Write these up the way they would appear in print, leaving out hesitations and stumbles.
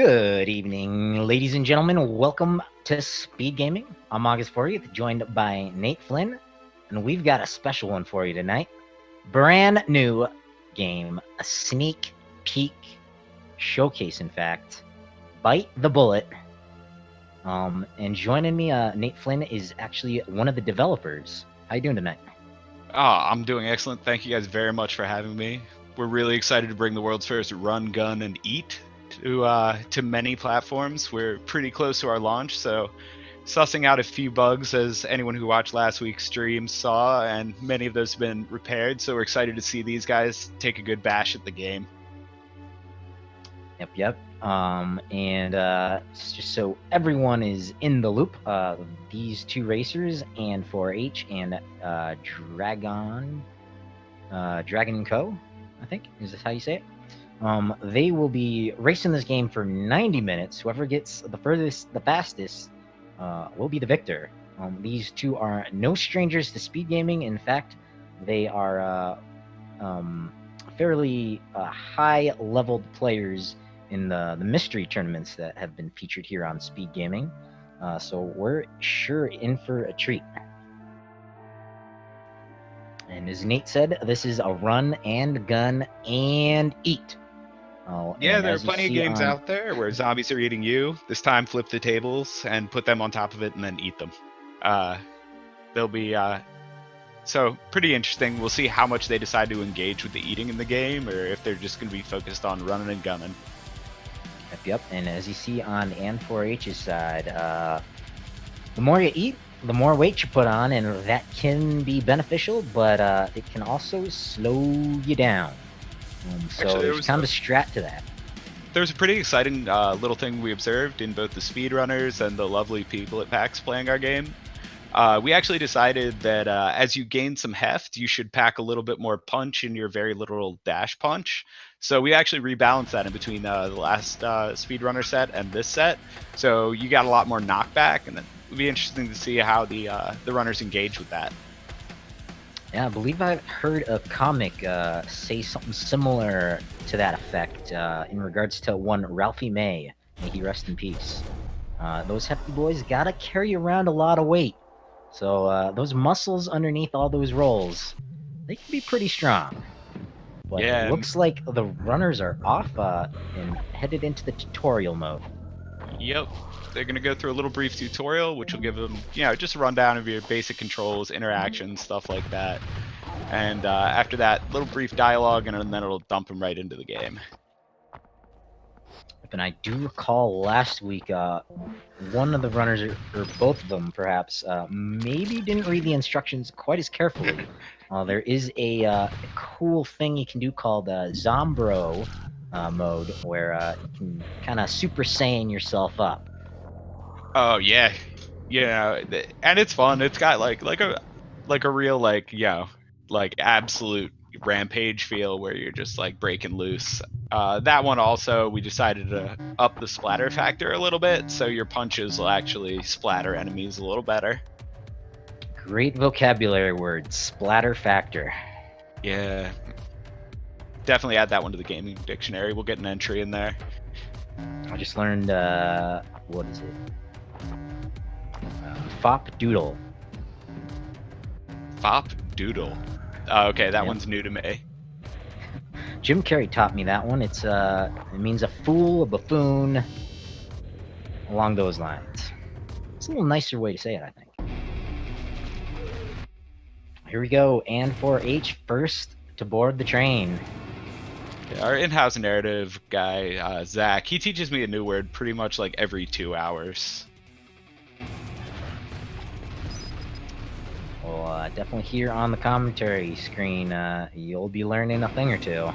Good evening, ladies and gentlemen. Welcome to Speed Gaming. I'm August 40th, joined by Nate Flynn, and we've got a special one for you tonight. Brand new game, a sneak peek showcase, in fact. Bite the Bullet. And joining me, Nate Flynn is actually one of the developers. How you doing tonight? I'm doing excellent. Thank you guys very much for having me. We're really excited to bring the world's first run, gun, and eat to many platforms. We're pretty close to our launch, so sussing out a few bugs, as anyone who watched last week's stream saw, and many of those have been repaired. So we're excited to see these guys take a good bash at the game. Yep. And just so everyone is in the loop, these two racers, AND4H and dragonc0, I think, is this how you say it? They will be racing this game for 90 minutes. Whoever gets the furthest, the fastest, will be the victor. These two are no strangers to speed gaming. In fact, they are fairly high-leveled players in the mystery tournaments that have been featured here on Speed Gaming. So we're sure in for a treat. And as Nate said, this is a run and gun and eat. Yeah, there are plenty of games out there where zombies are eating you. This time, flip the tables and put them on top of it and then eat them. They'll be so pretty interesting. We'll see how much they decide to engage with the eating in the game, or if they're just going to be focused on running and gunning. Yep. And as you see on AND4H's side, the more you eat, the more weight you put on, and that can be beneficial, but it can also slow you down. So actually, there's kind of a strat to that. There's a pretty exciting little thing we observed in both the speedrunners and the lovely people at PAX playing our game. We actually decided that as you gain some heft, you should pack a little bit more punch in your very literal dash punch. So we actually rebalanced that in between the last speedrunner set and this set. So you got a lot more knockback, and it'll be interesting to see how the runners engage with that. Yeah, I believe I've heard a comic say something similar to that effect in regards to one Ralphie May. May he rest in peace. Those hefty boys gotta carry around a lot of weight. So those muscles underneath all those rolls, they can be pretty strong. But yeah, it looks like the runners are off and headed into the tutorial mode. Yep. They're going to go through a little brief tutorial, which will give them, just a rundown of your basic controls, interactions, stuff like that. And after that, little brief dialogue, and then it'll dump them right into the game. And I do recall last week, one of the runners, or both of them perhaps, maybe didn't read the instructions quite as carefully. There is a cool thing you can do called Zombro mode, where you can kind of Super Saiyan yourself up. Oh yeah, and it's fun. It's got like a real absolute rampage feel where you're just like breaking loose. That one also, we decided to up the splatter factor a little bit, so your punches will actually splatter enemies a little better. Great vocabulary word, splatter factor. Yeah, definitely add that one to the gaming dictionary. We'll get an entry in there. I just learned, what is it? Fop Doodle. Fop Doodle. Okay, that one's new to me. Jim Carrey taught me that one. It means a fool, a buffoon, along those lines. It's a little nicer way to say it, I think. Here we go, AND4H first to board the train. Yeah, our in-house narrative guy, Zach, he teaches me a new word pretty much like every 2 hours. Well, definitely here on the commentary screen, you'll be learning a thing or two.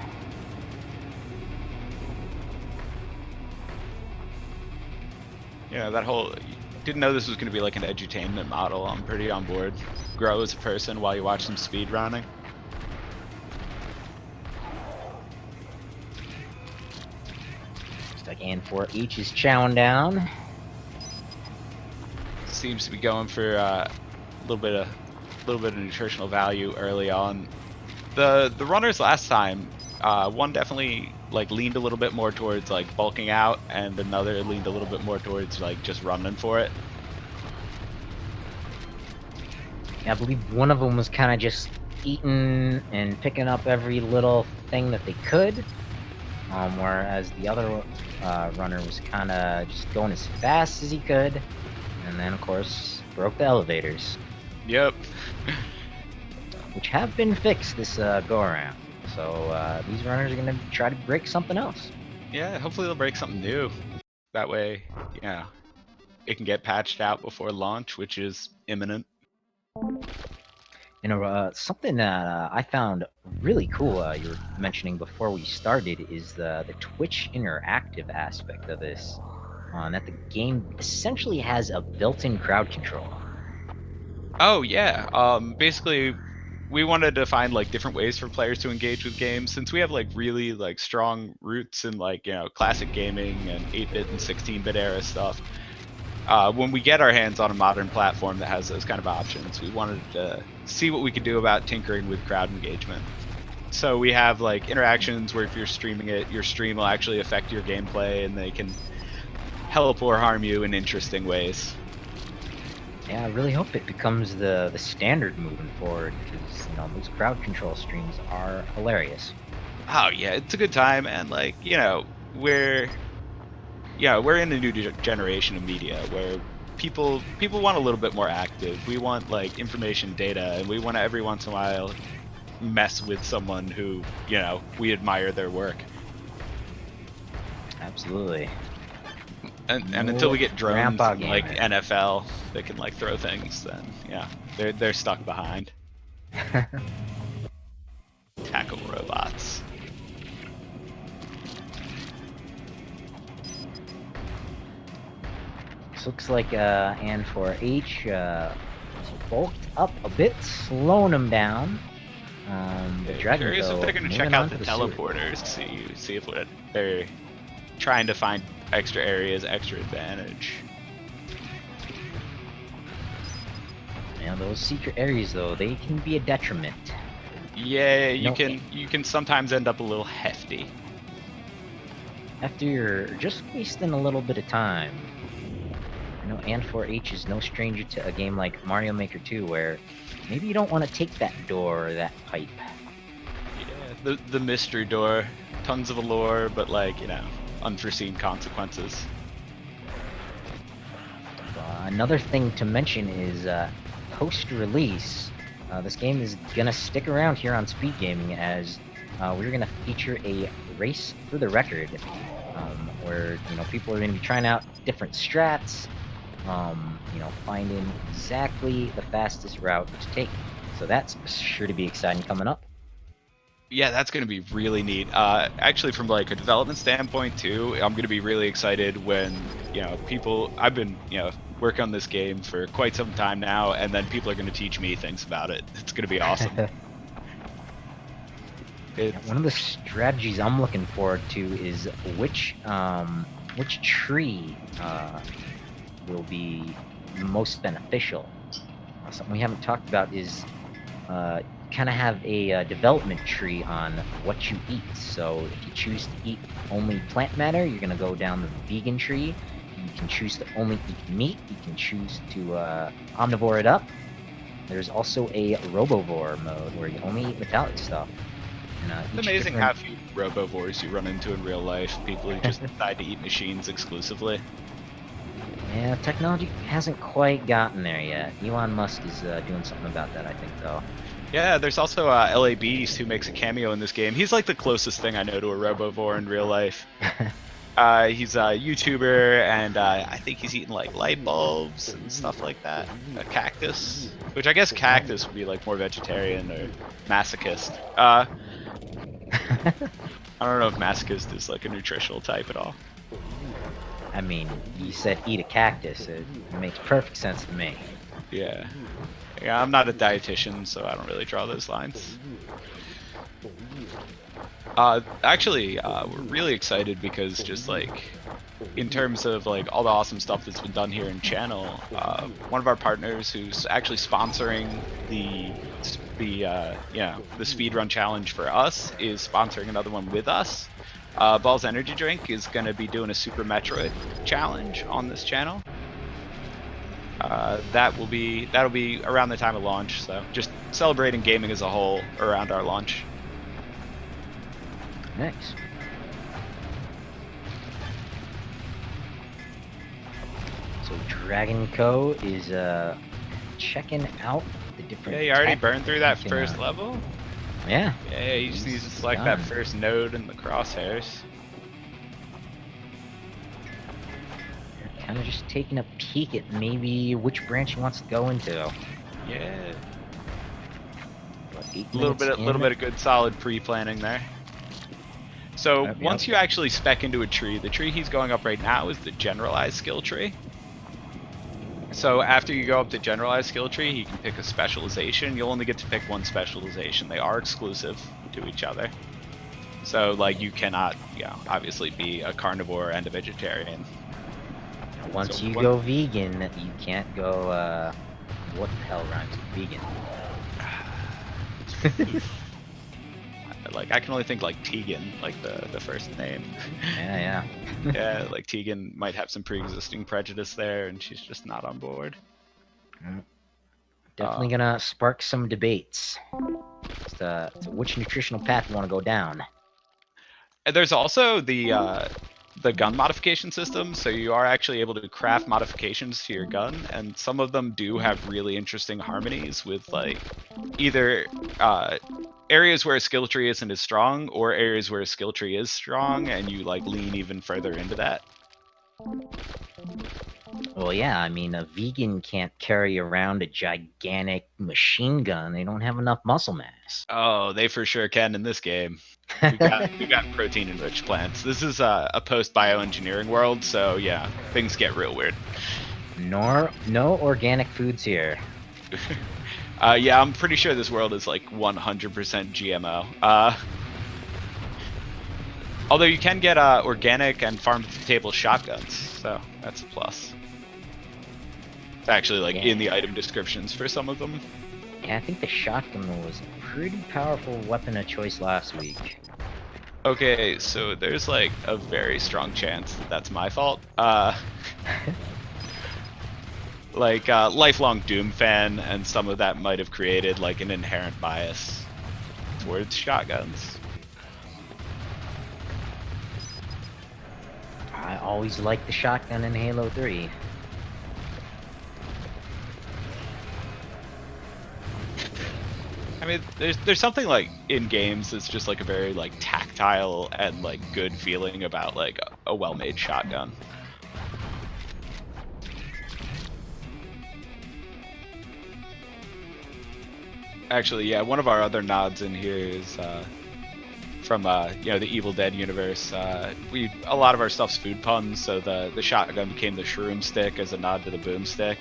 Yeah, that whole... Didn't know this was going to be like an edutainment model. I'm pretty on board. Grow as a person while you watch some speed running. Looks like AND4H is chowing down. Seems to be going for a little bit of nutritional value early on. The runners last time, one definitely like leaned a little bit more towards like bulking out, and another leaned a little bit more towards like just running for it. I believe one of them was kind of just eating and picking up every little thing that they could, whereas the other runner was kind of just going as fast as he could, and then of course broke the elevators, Yep. which have been fixed this go around. So these runners are gonna try to break something else. Yeah, hopefully they'll break something new. That way, it can get patched out before launch, which is imminent. You know, something that I found really cool you were mentioning before we started is the Twitch interactive aspect of this. That the game essentially has a built-in crowd control. Oh yeah. Basically, we wanted to find like different ways for players to engage with games, since we have like really like strong roots in like classic gaming and 8-bit and 16-bit era stuff. When we get our hands on a modern platform that has those kind of options, we wanted to see what we could do about tinkering with crowd engagement. So we have like interactions where if you're streaming it, your stream will actually affect your gameplay, and they can help or harm you in interesting ways. Yeah, I really hope it becomes the standard moving forward, because those crowd control streams are hilarious. Oh yeah, it's a good time, and like we're in a new generation of media where people want a little bit more active. We want like information, data, and we want to every once in a while mess with someone who we admire their work. Absolutely. And until we get drones Grandpa like gamer. NFL that can like throw things, then they're stuck behind. Tackle robots. This looks like AND4H bulked up a bit, slowing him down. The dragonc0. Curious if they're going to check out the teleporters, see if they're trying to find extra areas, extra advantage. Yeah, those secret areas though, they can be a detriment. Yeah, you can sometimes end up a little hefty. After you're just wasting a little bit of time. I know AND4H is no stranger to a game like Mario Maker 2, where maybe you don't want to take that door or that pipe. Yeah, the mystery door, tons of allure, but like unforeseen consequences. Another thing to mention is post-release, this game is gonna stick around here on Speed Gaming, as we're gonna feature a race for the record, where people are gonna be trying out different strats, finding exactly the fastest route to take. So that's sure to be exciting coming up. Yeah, that's going to be really neat. Actually, from like a development standpoint too, I'm going to be really excited when I've been working on this game for quite some time now, and then people are going to teach me things about it. It's going to be awesome. One of the strategies I'm looking forward to is which tree will be most beneficial. Something we haven't talked about is kind of have a development tree on what you eat. So if you choose to eat only plant matter, you're going to go down the vegan tree. You can choose to only eat meat. You can choose to omnivore it up. There's also a robovore mode where you only eat metallic stuff. It's amazing how few robovores you run into in real life. People who just decide to eat machines exclusively. Yeah, technology hasn't quite gotten there yet. Elon Musk is doing something about that, I think, though. Yeah, there's also LA Beast, who makes a cameo in this game. He's like the closest thing I know to a robovore in real life. He's a YouTuber, and I think he's eating like light bulbs and stuff like that. A cactus, which I guess cactus would be like more vegetarian or masochist. I don't know if masochist is like a nutritional type at all. I mean, you said eat a cactus. It makes perfect sense to me. Yeah. Yeah, I'm not a dietitian, so I don't really draw those lines. Actually, we're really excited because just like in terms of like all the awesome stuff that's been done here in channel, one of our partners who's actually sponsoring the speedrun challenge for us is sponsoring another one with us. Ball's Energy Drink is going to be doing a Super Metroid challenge on this channel. That'll be around the time of launch, so just celebrating gaming as a whole around our launch. Nice. So dragonc0 is checking out the different. Yeah, you already tech burned through that can, first level. Yeah. Yeah, you just need to select that first node in the crosshairs. Kind of just taking a peek at maybe which branch he wants to go into. Yeah. What, A little bit of good solid pre-planning there. So once you actually spec into a tree, the tree he's going up right now is the generalized skill tree. So after you go up the generalized skill tree, he can pick a specialization. You'll only get to pick one specialization. They are exclusive to each other. So like you cannot, obviously be a carnivore and a vegetarian. Once you go vegan, you can't go, what the hell rhymes with vegan? Like, I can only think like Tegan, like the first name. Yeah. Yeah, like Tegan might have some pre-existing prejudice there, and she's just not on board. Definitely gonna spark some debates. So which nutritional path you want to go down? And there's also the gun modification system, so you are actually able to craft modifications to your gun, and some of them do have really interesting harmonies with like either areas where a skill tree isn't as strong, or areas where a skill tree is strong, and you like lean even further into that. Well, yeah, I mean, a vegan can't carry around a gigantic machine gun. They don't have enough muscle mass. Oh, they for sure can in this game. We got protein-enriched plants. This is a post-bioengineering world, so yeah, things get real weird. No organic foods here. Yeah, I'm pretty sure this world is like 100% GMO. Although you can get organic and farm-to-table shotguns, so that's a plus. It's actually like in the item descriptions for some of them. Yeah, I think the shotgun was a pretty powerful weapon of choice last week. Okay, so there's like a very strong chance that that's my fault. Like lifelong Doom fan, and some of that might have created like an inherent bias towards shotguns. I always liked the shotgun in Halo 3. I mean, there's something like in games that's just like a very like tactile and like good feeling about like a well-made shotgun. Actually, yeah, one of our other nods in here is from the Evil Dead universe. A lot of our stuff's food puns, so the shotgun became the shroom stick as a nod to the boomstick.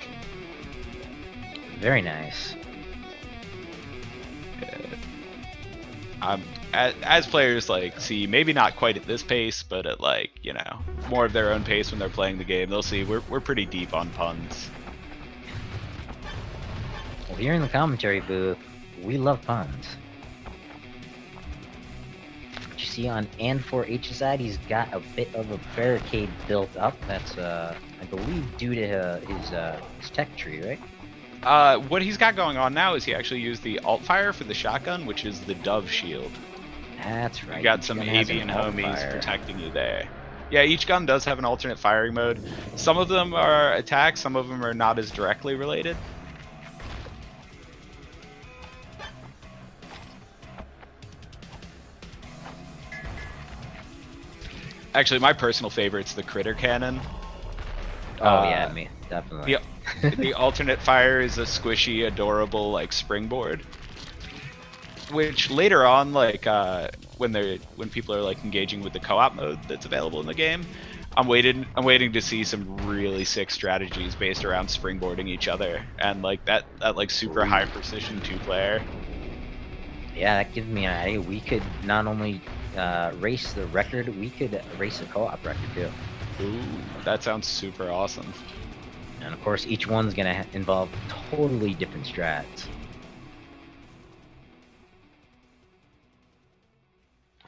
Very nice. As players like see, maybe not quite at this pace, but at like more of their own pace when they're playing the game, they'll see we're pretty deep on puns. Well, here in the commentary booth, we love puns. You see on AND4H's side, he's got a bit of a barricade built up. That's I believe due to his tech tree, right? What he's got going on now is he actually used the alt fire for the shotgun, which is the dove shield. That's right. You got some avian homies protecting you there. Yeah, each gun does have an alternate firing mode. Some of them are attacks, some of them are not as directly related. Actually, my personal favorite's the critter cannon. Oh yeah, me definitely. The alternate fire is a squishy, adorable like springboard, which later on, like when people are like engaging with the co-op mode that's available in the game, I'm waiting to see some really sick strategies based around springboarding each other and like that like super high precision 2-player. Yeah, that gives me an idea. We could not only race the record, we could race a co-op record too. Ooh, that sounds super awesome. And of course, each one's gonna involve totally different strats.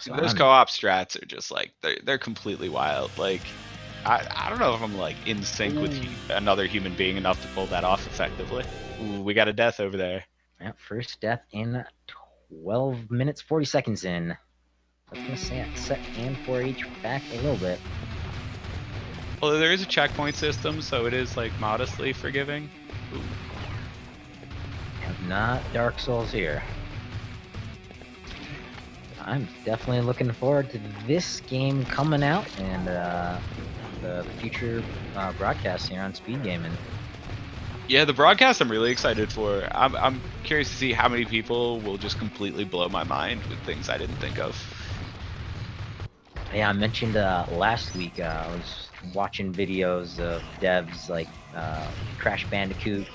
So Those co-op strats are just like they're completely wild. Like I don't know if I'm like in sync with another human being enough to pull that off effectively. Ooh, we got a death over there. Yeah, first death in 12 minutes 40 seconds in. That's gonna set AND4H back a little bit. Although there is a checkpoint system, so it is like modestly forgiving. Ooh. Not Dark Souls here. I'm definitely looking forward to this game coming out and the future broadcasts here on Speed Gaming. Yeah, the broadcast I'm really excited for. I'm curious to see how many people will just completely blow my mind with things I didn't think of. Yeah, I mentioned last week I was watching videos of devs like Crash Bandicoot,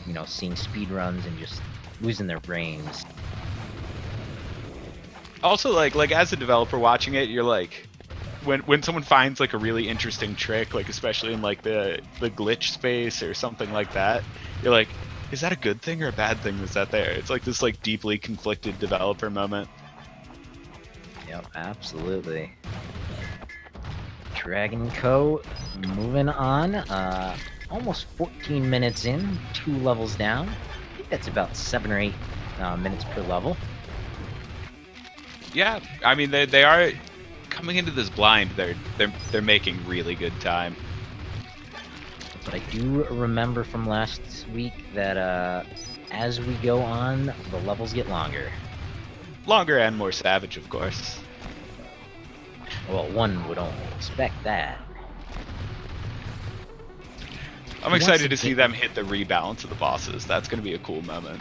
you know, seeing speed runs and just losing their brains. Also, like as a developer watching it, you're like, when someone finds like a really interesting trick, like especially in like the glitch space or something like that, you're like, is that a good thing or a bad thing that's that there? It's like this like deeply conflicted developer moment. Yep, absolutely. dragonc0 moving on. Almost 14 minutes in, 2 levels down. I think that's about 7 or 8 minutes per level. Yeah, I mean they are coming into this blind. They're making really good time. But I do remember from last week that as we go on, the levels get longer. Longer and more savage, of course. Well, one would only expect that. I'm excited to see them hit the rebalance of the bosses. That's going to be a cool moment.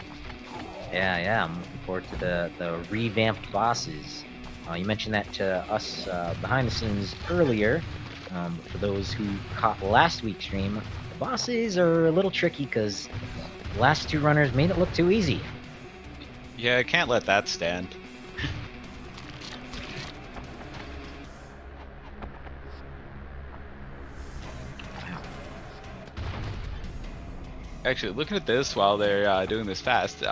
Yeah, I'm looking forward to the revamped bosses. You mentioned that to us behind the scenes earlier. For those who caught last week's stream, the bosses are a little tricky because the last 2 runners made it look too easy. Yeah, I can't let that stand. Actually, looking at this while they're doing this fast,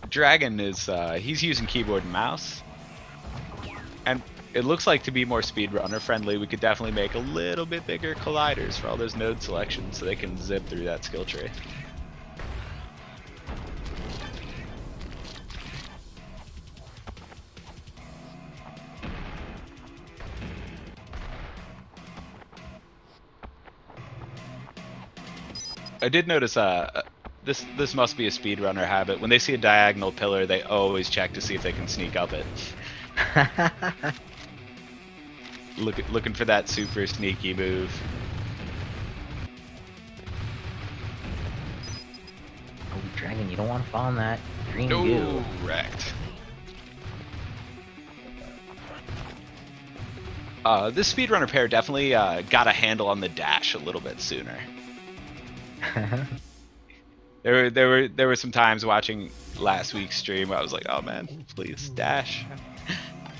Dragon is he's using keyboard and mouse, and it looks like to be more speedrunner friendly, we could definitely make a little bit bigger colliders for all those node selections so they can zip through that skill tree. I did notice this must be a speedrunner habit. When they see a diagonal pillar, they always check to see if they can sneak up it. Looking for that super sneaky move. Oh, Dragon, you don't want to fall in that green goo. Wrecked. This speedrunner pair definitely got a handle on the dash a little bit sooner. There were some times watching last week's stream where I was like, oh man, please dash.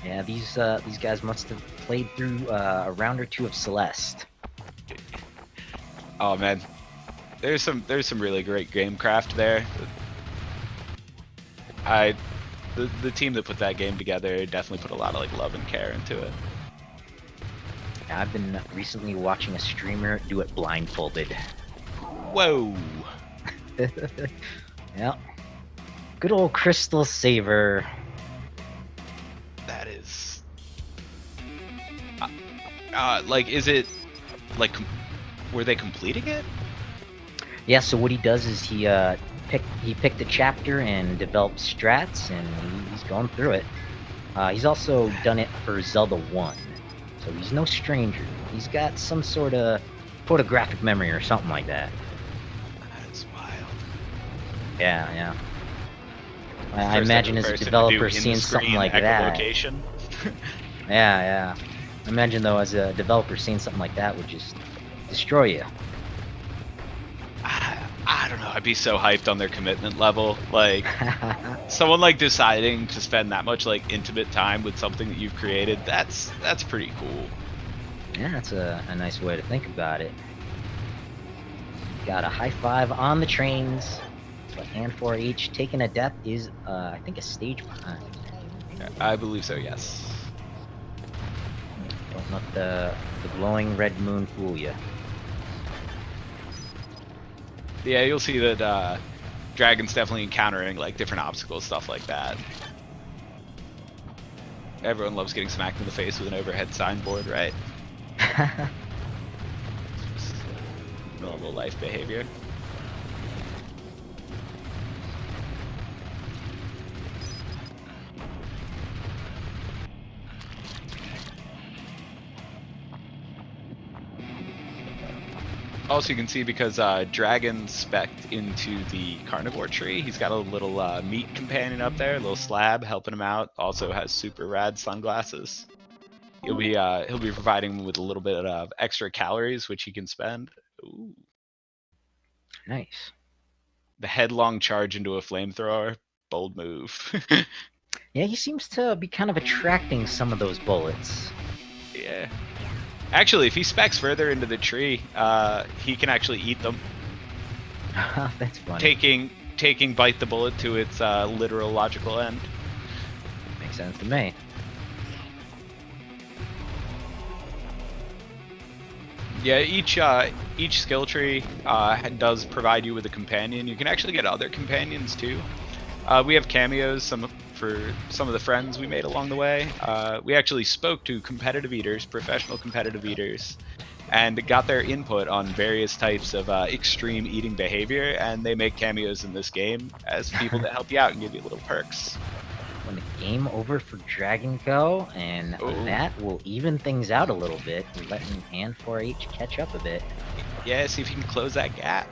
Yeah, these guys must have played through a round or 2 of Celeste. Oh man, there's some really great gamecraft there. The team that put that game together definitely put a lot of like love and care into it. I've been recently watching a streamer do it blindfolded. Whoa. Yeah. Good old Crystal Saver. That is. Like, is it like were they completing it? Yeah. So what he does is he picked a chapter and developed strats, and he's going through it. He's also done it for Zelda 1, so he's no stranger. He's got some sort of photographic memory or something like that. That's wild. Yeah. I imagine as a developer seeing something like that. Yeah. I imagine though, as a developer seeing something like that would just destroy you. I don't know. I'd be so hyped on their commitment level. Like, someone like deciding to spend that much like intimate time with something that you've created. That's pretty cool. Yeah, that's a nice way to think about it. Got a high 5 on the trains, but AND4H taking a death is, I think, a stage behind. I believe so, yes. Don't let the glowing red moon fool you. Yeah, you'll see that Dragon's definitely encountering like different obstacles, stuff like that. Everyone loves getting smacked in the face with an overhead signboard, right? Just normal life behavior. Also, you can see because Dragon spec'd into the carnivore tree, he's got a little meat companion up there, a little slab helping him out. Also has super rad sunglasses. He'll be providing him with a little bit of extra calories, which he can spend. Ooh. Nice. The headlong charge into a flamethrower, bold move. Yeah, he seems to be kind of attracting some of those bullets. Yeah. Actually, if he specs further into the tree, he can actually eat them. That's funny. Taking bite the bullet to its literal logical end. Makes sense to me. Yeah, each skill tree does provide you with a companion. You can actually get other companions too. We have cameos for some of the friends we made along the way. We actually spoke to competitive eaters, professional competitive eaters, and got their input on various types of extreme eating behavior, and they make cameos in this game as people that help you out and give you little perks. When the game over for dragonc0, and Ooh. that will even things out a little bit, letting AND4H catch up a bit. Yeah, see if you can close that gap.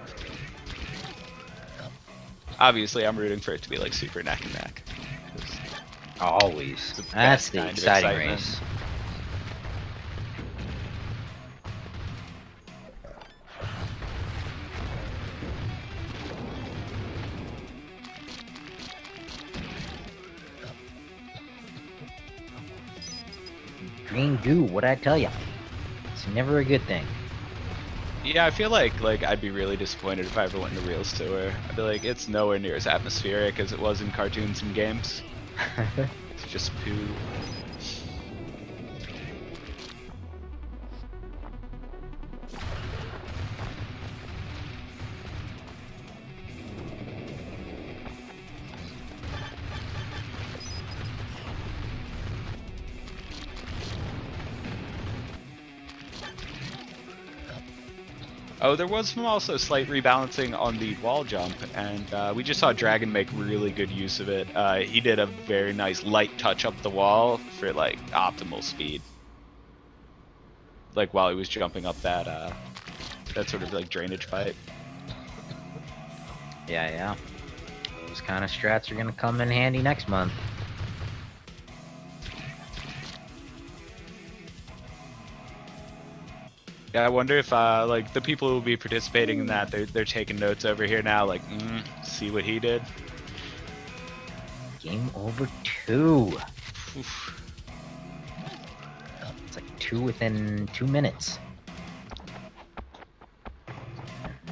Obviously, I'm rooting for it to be like super neck and neck. Always. The That's best the kind of exciting excitement. race. Green goo, what'd I tell ya? It's never a good thing. Yeah, I feel like I'd be really disappointed if I ever went into Reals Tour. I'd be like, it's nowhere near as atmospheric as it was in cartoons and games. It's just poo. Oh, there was some also slight rebalancing on the wall jump, and we just saw Dragon make really good use of it. He did a very nice light touch up the wall for like optimal speed, like while he was jumping up that sort of like drainage pipe. Yeah. Those kind of strats are gonna come in handy next month. Yeah, I wonder if like the people who will be participating in that, they're taking notes over here now, like, see what he did. Game over 2. Oof. It's like 2 within 2 minutes.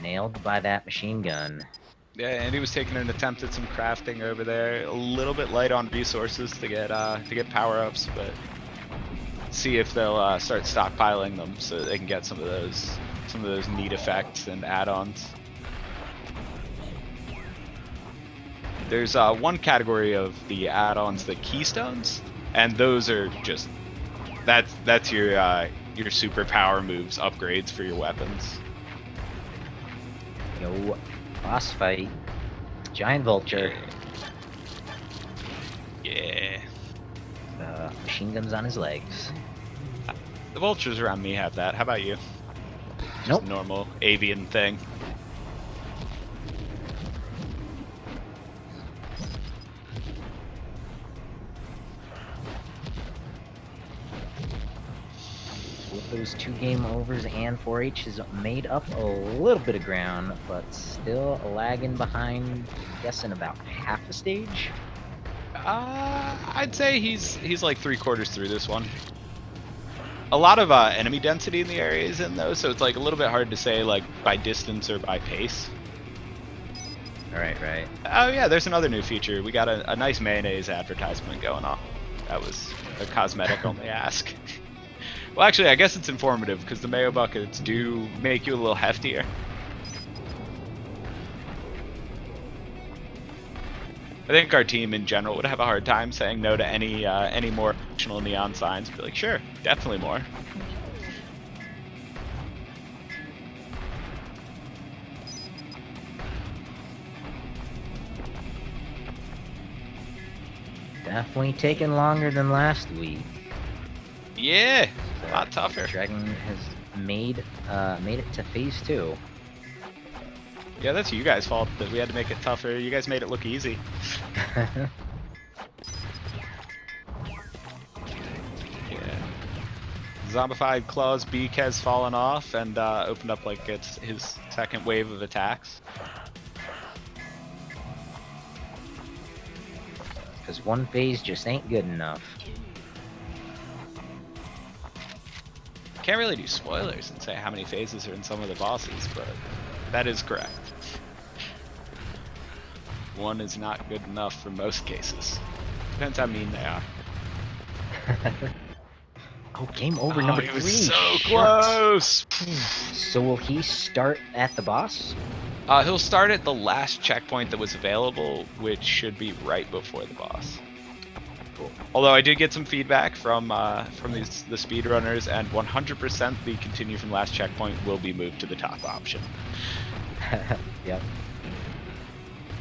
Nailed by that machine gun. Yeah, and he was taking an attempt at some crafting over there. A little bit light on resources to get power ups, but see if they'll start stockpiling them so they can get some of those neat effects and add-ons. There's one category of the add-ons, the keystones, and those are just that's your superpower moves, upgrades for your weapons. Yo, boss fight. Giant vulture. Yeah. Machine guns on his legs. The vultures around me have that. How about you? Just Nope. normal avian thing. With those 2 game overs, AND4H has made up a little bit of ground, but still lagging behind, guessing about half a stage. I'd say he's like 3/4 through this one. A lot of enemy density in the area is in though, so it's like a little bit hard to say like by distance or by pace. Right. Oh yeah, there's another new feature. We got a nice mayonnaise advertisement going on. That was a cosmetic only ask. Well, actually, I guess it's informative because the mayo buckets do make you a little heftier. I think our team in general would have a hard time saying no to any more optional neon signs. Be like, sure, definitely more. Definitely taking longer than last week. Yeah, a lot tougher. Dragon has made it to phase 2. Yeah, that's you guys' fault that we had to make it tougher. You guys made it look easy. Yeah. Zombified Claw's beak has fallen off and opened up like it's his second wave of attacks. Because one phase just ain't good enough. Can't really do spoilers and say how many phases are in some of the bosses, but that is correct. One is not good enough for most cases. Depends how mean they are. Oh, game over number 3. He was so close! So will he start at the boss? He'll start at the last checkpoint that was available, which should be right before the boss. Cool. Although I did get some feedback from the speedrunners, and 100% the continue from last checkpoint will be moved to the top option. Yep.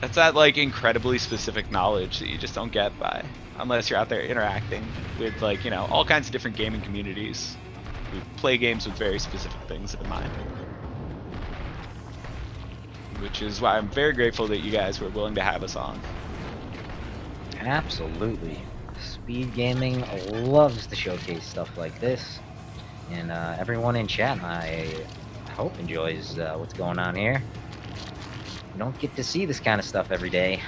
That's that like incredibly specific knowledge that you just don't get by unless you're out there interacting with like, you know, all kinds of different gaming communities who play games with very specific things in mind. Which is why I'm very grateful that you guys were willing to have us on. Absolutely. Speed gaming loves to showcase stuff like this. And everyone in chat, I hope, enjoys what's going on here. You don't get to see this kind of stuff every day.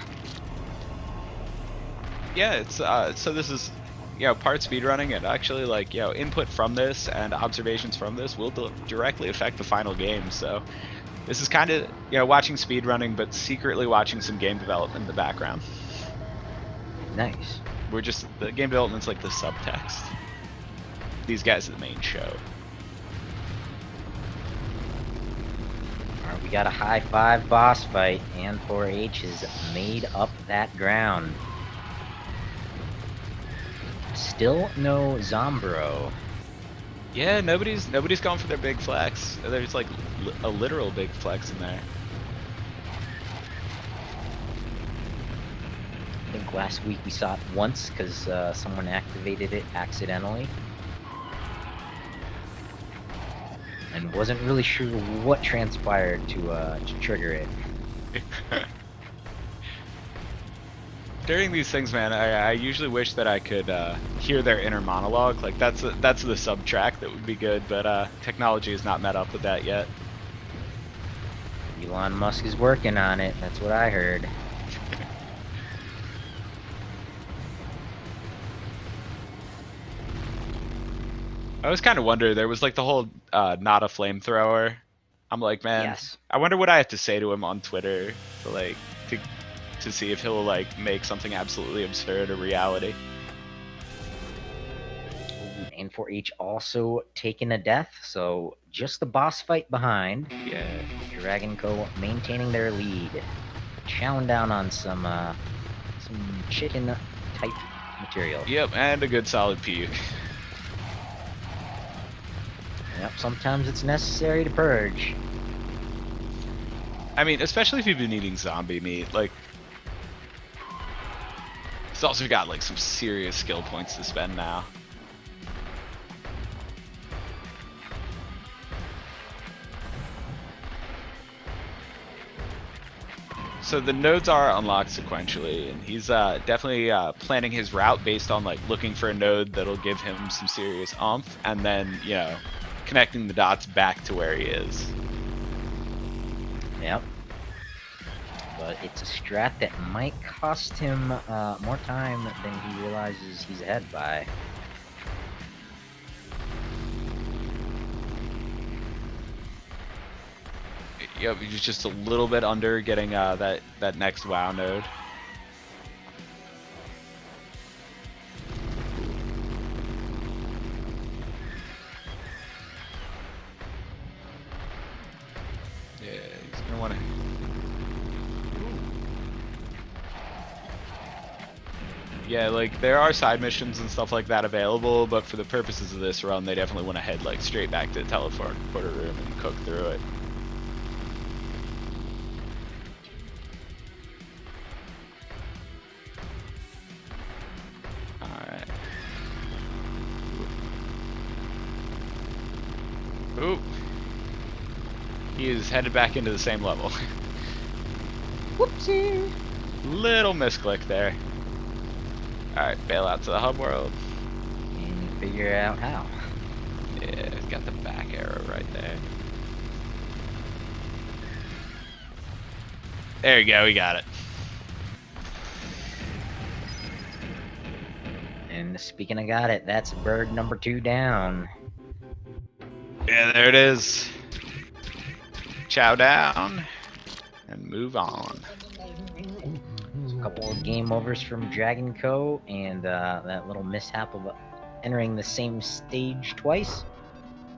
Yeah, it's so this is, you know, part speedrunning, and actually, like, you know, input from this and observations from this will directly affect the final game. So this is kind of, you know, watching speedrunning, but secretly watching some game development in the background. Nice. We're just, the game development's like the subtext. These guys are the main show. Alright, we got a high 5 boss fight. AND4H has made up that ground. Still no Zombro. Yeah, nobody's going for their big flex. There's like a literal big flex in there. I think last week we saw it once because someone activated it accidentally. And wasn't really sure what transpired to trigger it. During these things, man, I usually wish that I could hear their inner monologue. Like that's the sub track that would be good, but technology has not met up with that yet. Elon Musk is working on it. That's what I heard. I always kind of wonder. There was like the whole not a flamethrower. I'm like, man, Yes. I wonder what I have to say to him on Twitter to like to see if he'll like make something absolutely absurd a reality. AND4H also taking a death, so just the boss fight behind. Yeah. dragonc0 maintaining their lead, chowing down on some chicken type material. Yep, and a good solid puke. Yep, sometimes it's necessary to purge. I mean, especially if you've been eating zombie meat, like. He's also got like some serious skill points to spend now. So the nodes are unlocked sequentially, and he's definitely planning his route based on like looking for a node that'll give him some serious oomph, and then, you know, connecting the dots back to where he is. Yep. But it's a strat that might cost him more time than he realizes he's ahead by. Yep, he's just a little bit under getting that next WoW node. don't want to. Yeah, like there are side missions and stuff like that available, but for the purposes of this run, they definitely want to head like straight back to the teleporter room and cook through it. Alright. Oop. He is headed back into the same level. Whoopsie! Little misclick there. Alright, bail out to the hub world. And figure out how. Yeah, it's got the back arrow right there. There you go, we got it. And speaking of got it, that's bird number 2 down. Yeah, there it is. Chow down and move on. A couple of game overs from dragonc0 and that little mishap of entering the same stage twice.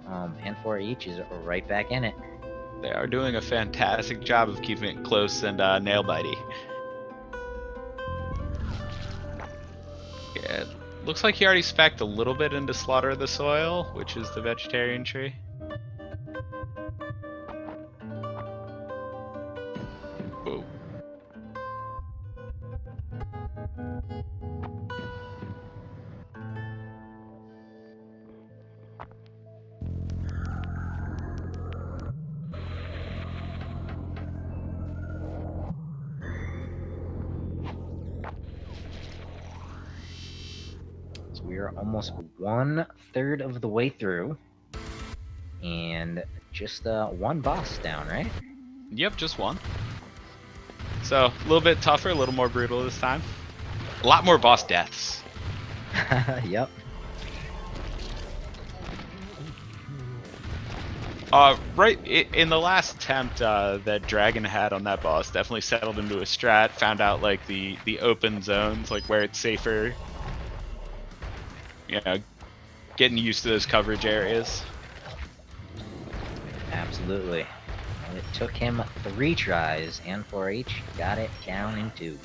AND4H is right back in it. They are doing a fantastic job of keeping it close and nail-bitey. Yeah, looks like he already spec'd a little bit into Slaughter of the Soil, which is the vegetarian tree. Whoa. So we are almost 1/3 of the way through. And just one boss down, right? Yep, just one. So, a little bit tougher, a little more brutal this time. A lot more boss deaths. Yep. Right in the last attempt that Dragon had on that boss, definitely settled into a strat, found out like the open zones, like where it's safer. You know, getting used to those coverage areas. Absolutely. And it took him 3 tries, and AND4H got it down in 2.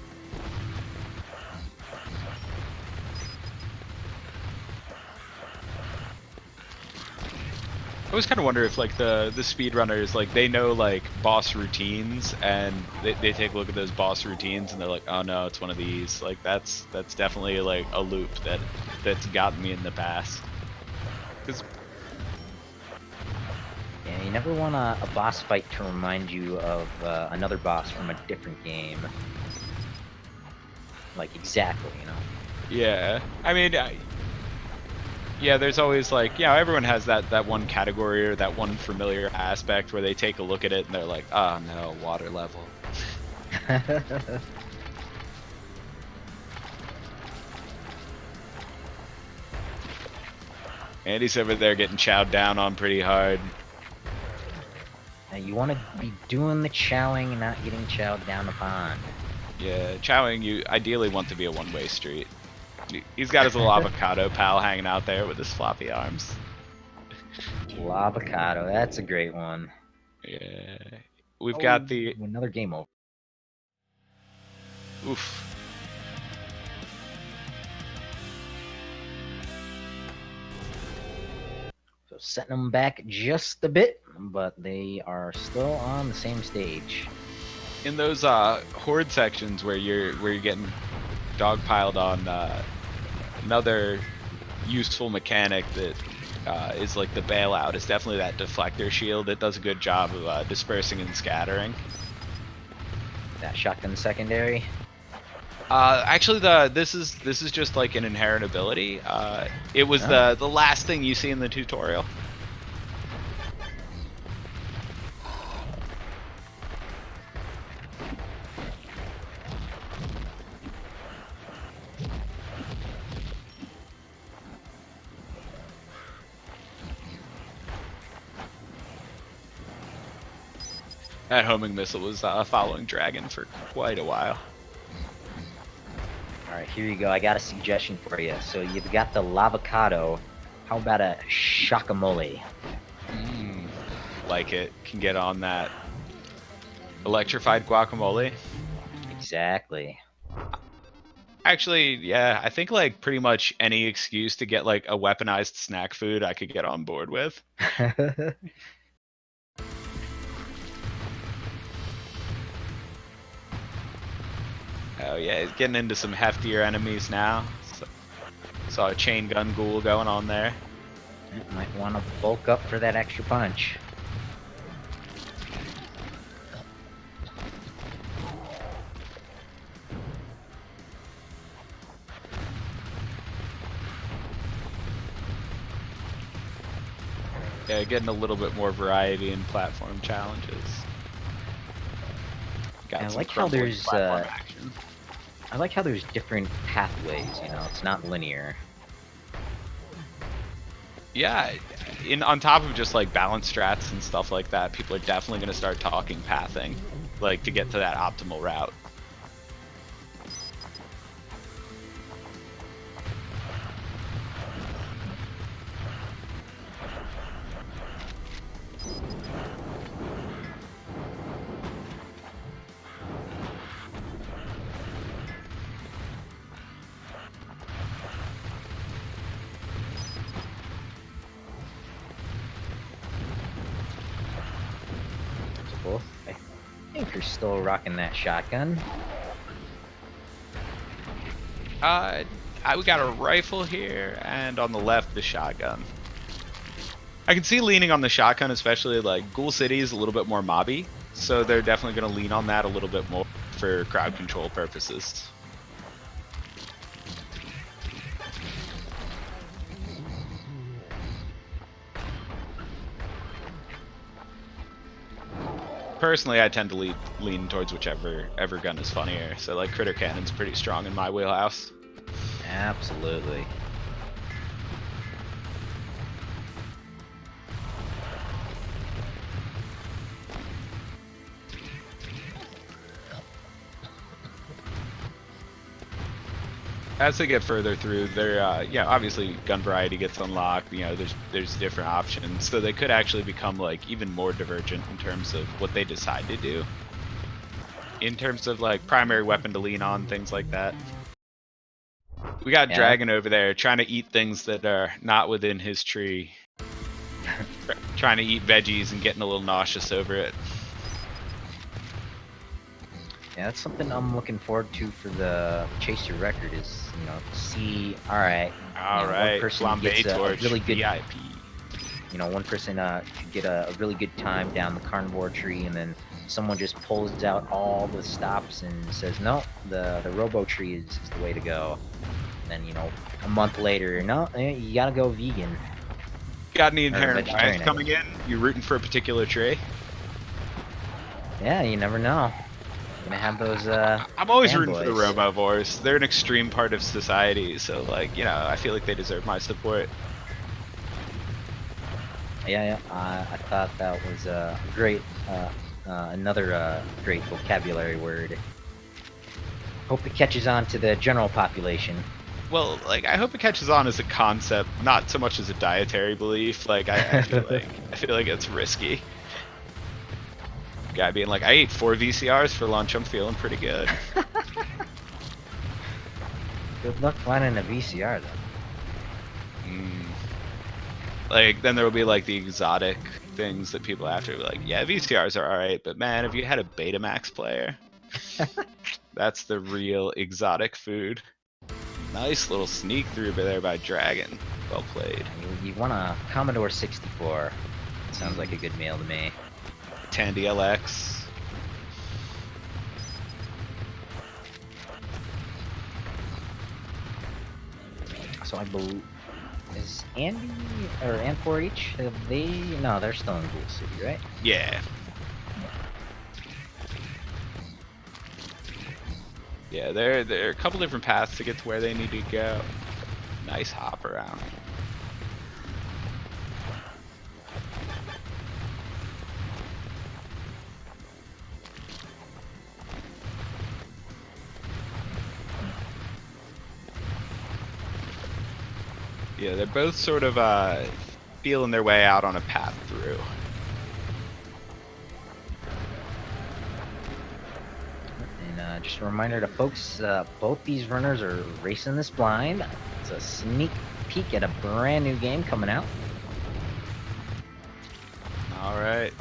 I always kind of wonder if like the speedrunners, like they know like boss routines and they take a look at those boss routines and they're like, oh no, it's one of these. Like that's definitely like a loop that's gotten me in the past. 'Cause Yeah, you never want a boss fight to remind you of another boss from a different game. Like, exactly, you know? yeah, I mean, yeah, there's always like, yeah, everyone has that one category or that one familiar aspect where they take a look at it and they're like, oh no, water level. Andy's over there getting chowed down on pretty hard. Now, you want to be doing the chowing and not getting chowed down upon. Yeah, chowing, you ideally want to be a one-way street. He's got his little avocado pal hanging out there with his floppy arms. Avocado, that's a great one. Yeah. We've got the... Another game over. Oof. So setting them back just a bit, but they are still on the same stage. In those horde sections where you're getting dogpiled on, another useful mechanic that is like the bailout is definitely that deflector shield. It does a good job of dispersing and scattering. That shotgun secondary. Actually, this is just like an inherent ability. It was the last thing you see in the tutorial. That homing missile was following Dragon for quite a while. Alright, here you go. I got a suggestion for you. So you've got the lavocado. How about a shakamole? Like it. Can get on that. Electrified guacamole. Exactly. Actually, yeah, I think like pretty much any excuse to get like a weaponized snack food I could get on board with. Oh yeah, he's getting into some heftier enemies now. So, saw a chain gun ghoul going on there. Might want to bulk up for that extra punch. Yeah, getting a little bit more variety in platform challenges. Got I some like how crumbling there's platform action. I like how there's different pathways. You know, it's not linear. Yeah, on top of just like balance strats and stuff like that, people are definitely going to start talking pathing, like to get to that optimal route. Both, I think, are still rocking that shotgun. We got a rifle here, and on the left, the shotgun. I can see leaning on the shotgun, especially like Ghoul City is a little bit more mobby, so they're definitely going to lean on that a little bit more for crowd control purposes. Personally, I tend to lean towards whichever gun is funnier. So like Critter Cannon's pretty strong in my wheelhouse. Absolutely. As they get further through, they're yeah, obviously gun variety gets unlocked. You know, there's different options, so they could actually become like even more divergent in terms of what they decide to do. In terms of like primary weapon to lean on, things like that. We got Dragon over there trying to eat things that are not within his tree. Trying to eat veggies and getting a little nauseous over it. Yeah, that's something I'm looking forward to for the Chase Your Record is, you know, see, alright, one person gets a really good, VIP. You know, one person could get a really good time down the carnivore tree, and then someone just pulls out all the stops and says, no, the robo tree is the way to go. And then, you know, a month later, no, you gotta go vegan. Got any inherent bias coming in? You rooting for a particular tree? Yeah, you never know. Gonna have those I'm always rooting for the robovores. They're an extreme part of society, so like, you know, I feel like they deserve my support. Yeah, I thought that was a great another great vocabulary word. Hope it catches on to the general population. Well, like, I hope it catches on as a concept, not so much as a dietary belief. Like I feel like it's risky. Guy being like, I ate 4 VCRs for lunch, I'm feeling pretty good. Good luck finding a VCR, though. Like, then there will be, like, the exotic things that people after be like, yeah, VCRs are alright, but man, if you had a Betamax player, that's the real exotic food. Nice little sneak through there by Dragon. Well played. You want a Commodore 64. Sounds like a good meal to me. Tandy LX. So I believe is Andy or AND4H? No, they're still in Ghoul City, right? Yeah. Yeah, there are a couple different paths to get to where they need to go. Nice hop around. Yeah, they're both sort of feeling their way out on a path through. And just a reminder to folks, both these runners are racing this blind. It's a sneak peek at a brand new game coming out. All right.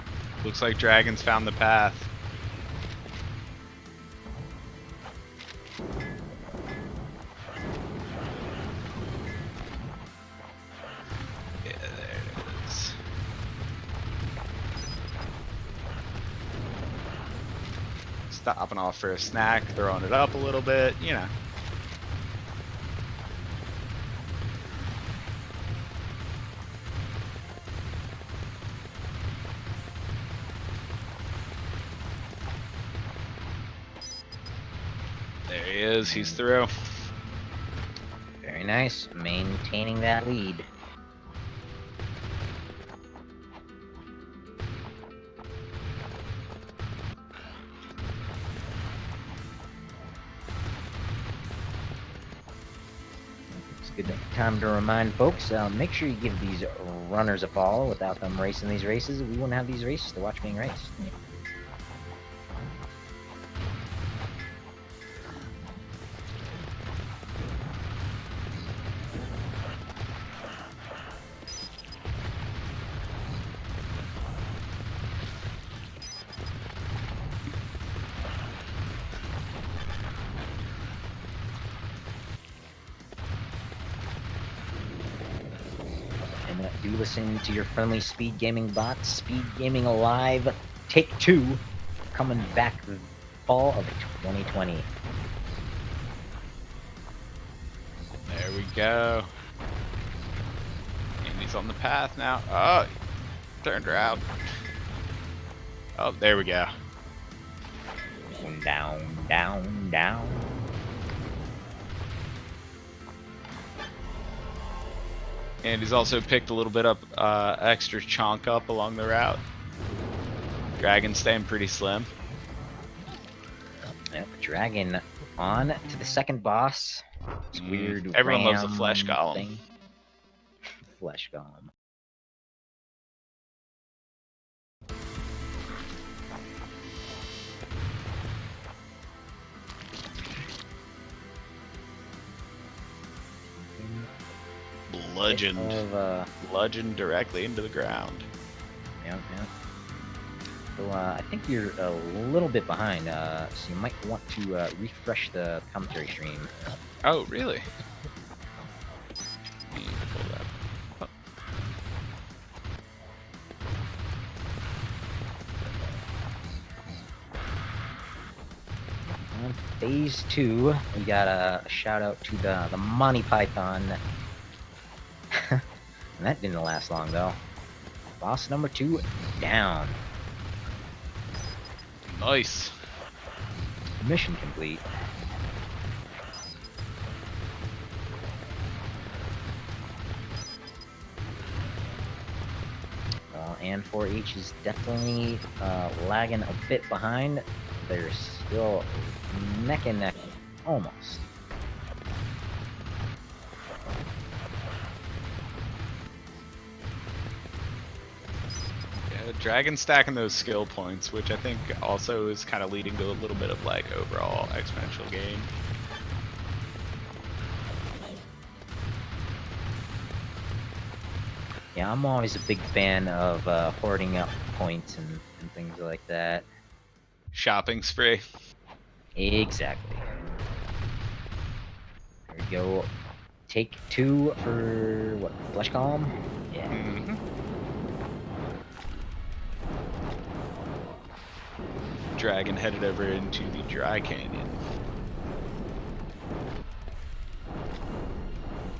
Looks like Dragons found the path. Yeah, there it is. Stopping off for a snack, throwing it up a little bit, you know. There he is, he's through. Very nice, maintaining that lead. It's a good time to remind folks, make sure you give these runners a follow. Without them racing these races, we wouldn't have these races to watch being raced. Do listen to your friendly speed gaming bots. Speed Gaming Alive Take 2 coming back the fall of 2020. There we go. And he's on the path now. Oh, turned around. Oh, there we go. Down, down, down. And he's also picked a little bit up, extra chonk up along the route. Dragon staying pretty slim. Yep, Dragon on to the second boss. This weird Everyone loves a ram flesh golem. thing. Flesh golem. Bludgeon directly into the ground. Yep, yep. So I think you're a little bit behind, so you might want to refresh the commentary stream. Oh, really? Let me pull that up. On phase 2, we got a shout out to the Monty Python. And that didn't last long though. Boss number 2 down. Nice. Mission complete. Well, AND4H is definitely lagging a bit behind. They're still neck and neck, almost. Dragon stacking those skill points, which I think also is kind of leading to a little bit of like overall exponential gain. Yeah, I'm always a big fan of hoarding up points and things like that. Shopping spree. Exactly. There we go. Take 2 for what? Flesh Column? Yeah. Mm-hmm. Dragon headed over into the dry canyon.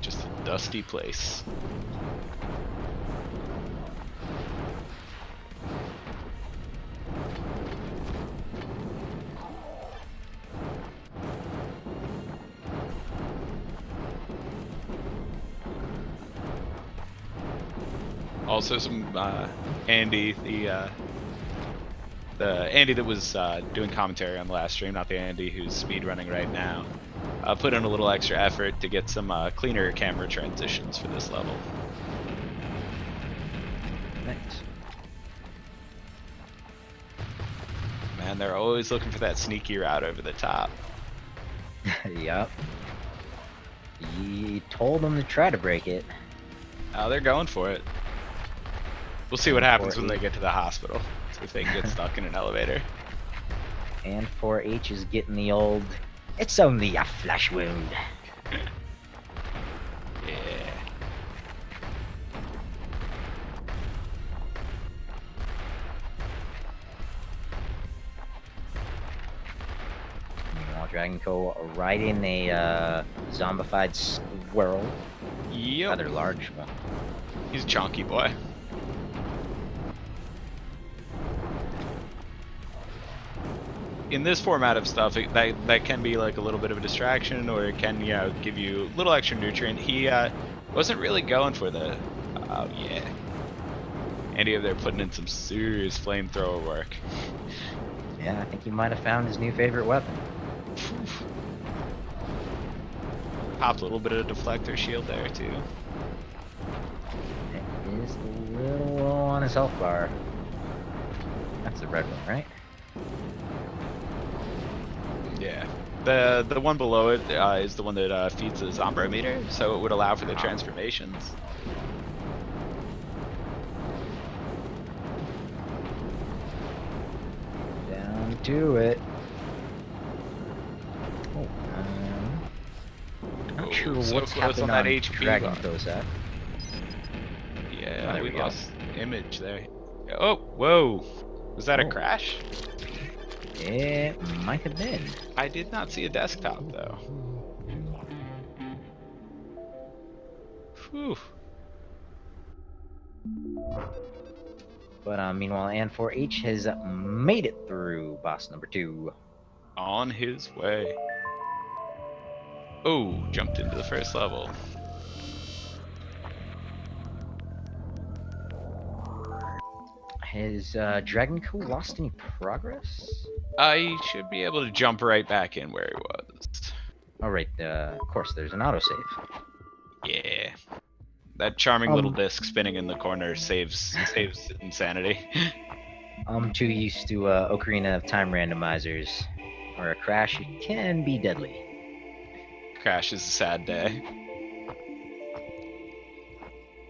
Just a dusty place. Also some Andy, the Andy that was doing commentary on the last stream, not the Andy who's speedrunning right now, put in a little extra effort to get some cleaner camera transitions for this level. Nice. And they're always looking for that sneaky route over the top. Yep. You told them to try to break it. Oh, they're going for it. We'll see what happens when they get to the hospital. See if they can get stuck in an elevator. AND4H is getting the old, it's only a flesh wound. Yeah. Meanwhile, dragonc0 riding a zombified squirrel. Yep. Rather large one. He's a chunky boy. In this format of stuff, that can be like a little bit of a distraction, or it can, give you a little extra nutrient. He wasn't really going for the. Oh yeah. Andy over there putting in some serious flamethrower work. Yeah, I think he might have found his new favorite weapon. Popped a little bit of deflector shield there too. It is a little low on his health bar. That's the red one, right? Yeah. The one below it is the one that feeds the Zombro meter, so it would allow for the transformations. Down to it. Oh, not sure so what's close happening on that on HP dragonc0's at. Yeah, there we we go. lost image there. Oh, whoa. Was that a crash? It might have been. I did not see a desktop though. Whew. But meanwhile, AND4H has made it through boss number 2. On his way. Oh, jumped into the first level. Has dragonc0 lost any progress? I should be able to jump right back in where he was. Oh, right. Of course, there's an autosave. Yeah. That charming little disc spinning in the corner saves insanity. I'm too used to Ocarina of Time randomizers, where a crash can be deadly. Crash is a sad day.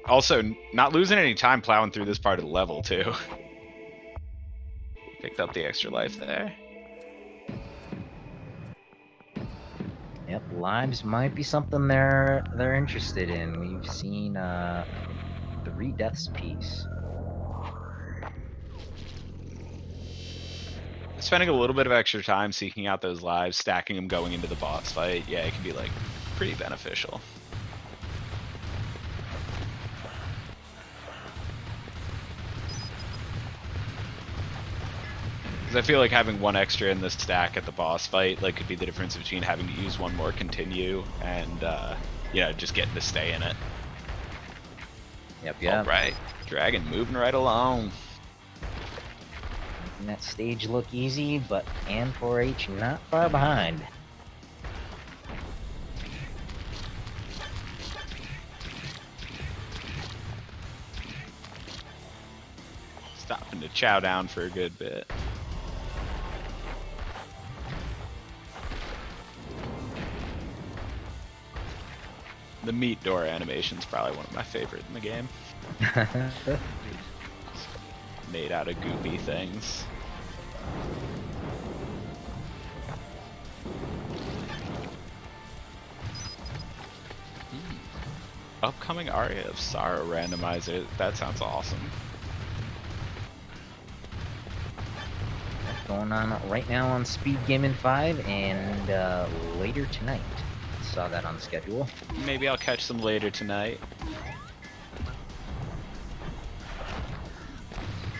Also, not losing any time plowing through this part of the level, too. Picked up the extra life there. Yep, lives might be something they're interested in. We've seen 3 deaths apiece. Spending a little bit of extra time seeking out those lives, stacking them going into the boss fight, yeah, it can be like pretty beneficial. Because I feel like having one extra in the stack at the boss fight like could be the difference between having to use one more continue and just getting to stay in it. Yep. All right, dragon moving right along. Making that stage look easy, but AND4H not far behind. Stopping to chow down for a good bit. The meat door animation is probably one of my favorite in the game. Made out of goopy things. Upcoming Aria of Sorrow randomizer. That sounds awesome. Going on right now on Speed Gaming 5 and later tonight. Saw that on the schedule. Maybe I'll catch some later tonight.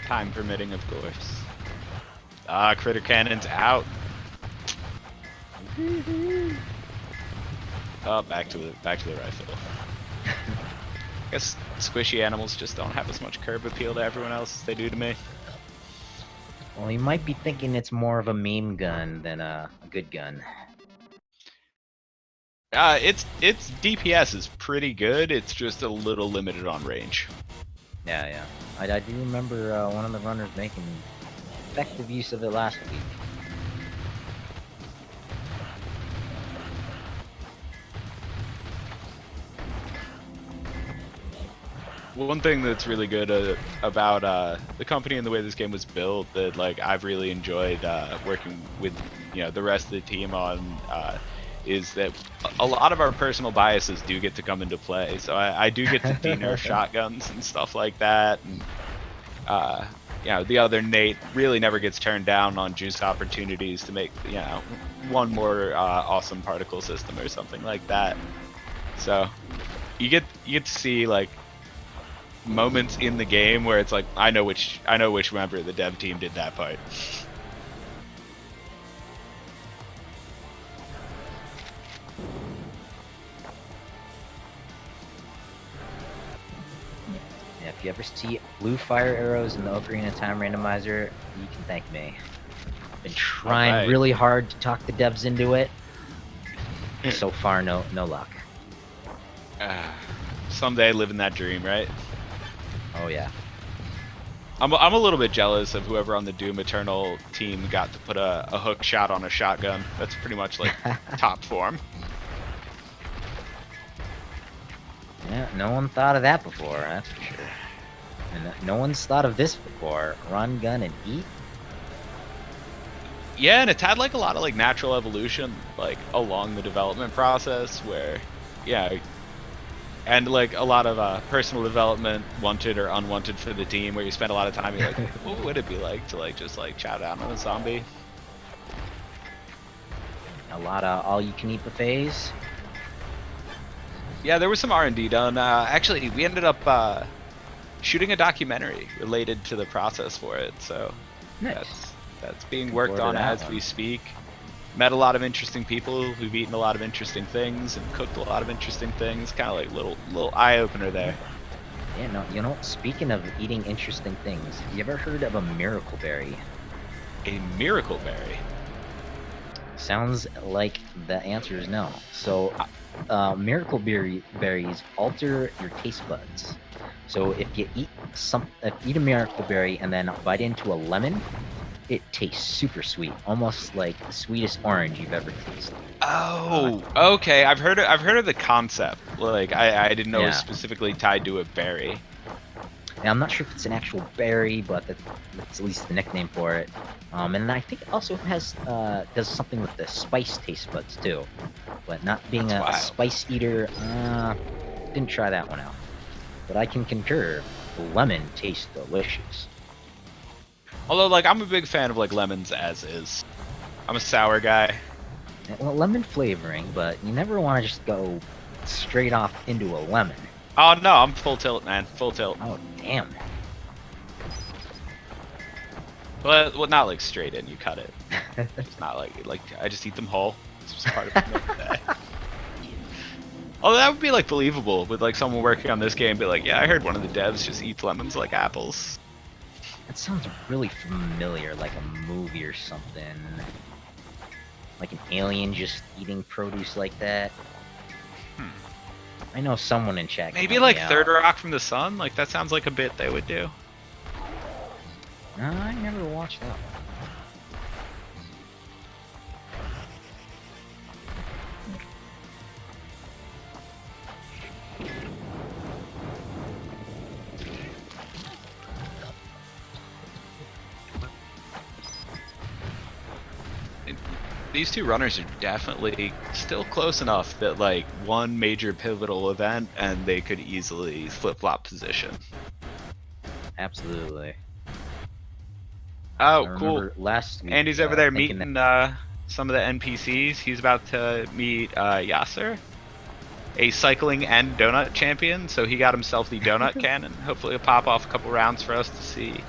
Time permitting, of course. Ah, critter cannon's out. Oh, back to the rifle. I guess squishy animals just don't have as much curb appeal to everyone else as they do to me. Well, you might be thinking it's more of a meme gun than a good gun. Its DPS is pretty good. It's just a little limited on range. Yeah. I do remember one of the runners making effective use of it last week. One thing that's really good about the company and the way this game was built that like I've really enjoyed working with the rest of the team on is that a lot of our personal biases do get to come into play. So I do get to de-nerf shotguns and stuff like that, and the other Nate really never gets turned down on juice opportunities to make one more awesome particle system or something like that. So you get to see like moments in the game where it's like I know which member of the dev team did that part. Yeah, if you ever see blue fire arrows in the Ocarina of Time randomizer, you can thank me. I've been trying really hard to talk the devs into it. So far, no luck. Someday living that dream, right? Oh yeah. I'm a little bit jealous of whoever on the Doom Eternal team got to put a hook shot on a shotgun. That's pretty much like top form. Yeah, no one thought of that before, that's for sure. And no one's thought of this before. Run, gun, and eat? Yeah, and it's had like a lot of like natural evolution like along the development process where, and like a lot of personal development, wanted or unwanted for the team, where you spend a lot of time, you're like, what would it be like to like just like chow down on a zombie? A lot of all-you-can-eat buffets. Yeah, there was some R&D done. Actually, we ended up shooting a documentary related to the process for it, so nice. that's being worked on as we speak. Met a lot of interesting people who've eaten a lot of interesting things and cooked a lot of interesting things. Kind of like little eye opener there. Yeah, no, speaking of eating interesting things, have you ever heard of a miracle berry? A miracle berry? Sounds like the answer is no. So, miracle berries alter your taste buds. So if you eat a miracle berry and then bite into a lemon, it tastes super sweet, almost like the sweetest orange you've ever tasted. Oh, okay. I've heard of the concept. Like I didn't know it was specifically tied to a berry. Now, I'm not sure if it's an actual berry, but that's at least the nickname for it. And I think it also does something with the spice taste buds too. But not being a spice eater, didn't try that one out. But I can concur, the lemon tastes delicious. Although, like, I'm a big fan of like lemons as is. I'm a sour guy. Well, lemon flavoring, but you never want to just go straight off into a lemon. Oh no, I'm full tilt, man. Full tilt. Oh damn. Well, not like straight in. You cut it. It's not like I just eat them whole. It's just part of the day. Although that would be like believable with like someone working on this game, be like, yeah, I heard one of the devs just eats lemons like apples. That sounds really familiar, like a movie or something. Like an alien just eating produce like that. I know someone in chat. Maybe like Third Rock from the Sun? Like that sounds like a bit they would do. No, I never watched that one. These two runners are definitely still close enough that like one major pivotal event and they could easily flip-flop position. Absolutely. Oh, cool. Last week, Andy's over there meeting some of the NPCs. He's about to meet Yasser, a cycling and donut champion. So he got himself the donut cannon. Hopefully he'll pop off a couple rounds for us to see.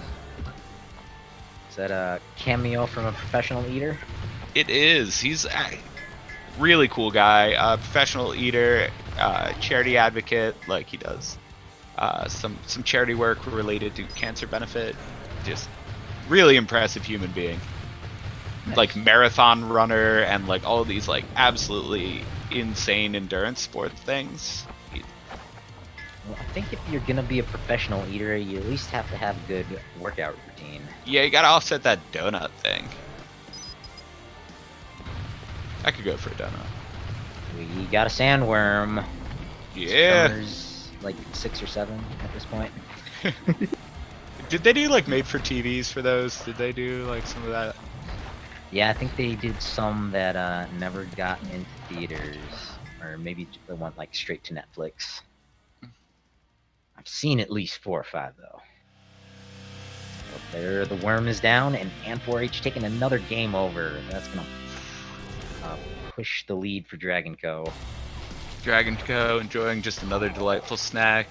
Is that a cameo from a professional eater? It is. He's a really cool guy. Professional eater, charity advocate. Like he does some charity work related to cancer benefit. Just really impressive human being. Nice. Like marathon runner and like all of these like absolutely insane endurance sport things. Well, I think if you're gonna be a professional eater, you at least have to have a good workout routine. Yeah, you gotta offset that donut thing. I could go for a donut. We got a sandworm. Yeah. Tremors, like 6 or 7 at this point. Did they do like made for TVs for those? Did they do like some of that? Yeah, I think they did some that never got into theaters, or maybe they went like straight to Netflix. I've seen at least 4 or 5 though. But there, the worm is down, and AND4H taking another game over. That's gonna push the lead for dragonc0. dragonc0 enjoying just another delightful snack.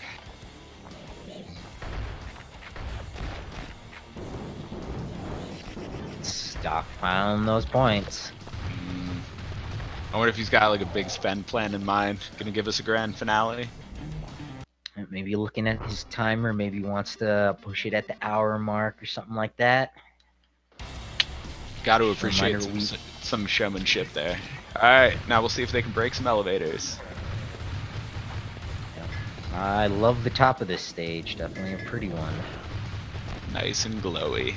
Stockpiling those points. I wonder if he's got like a big spend plan in mind. Gonna give us a grand finale. Maybe looking at his timer, maybe wants to push it at the hour mark or something like that. Got to appreciate some showmanship there. Alright, now we'll see if they can break some elevators. Yep. I love the top of this stage. Definitely a pretty one. Nice and glowy.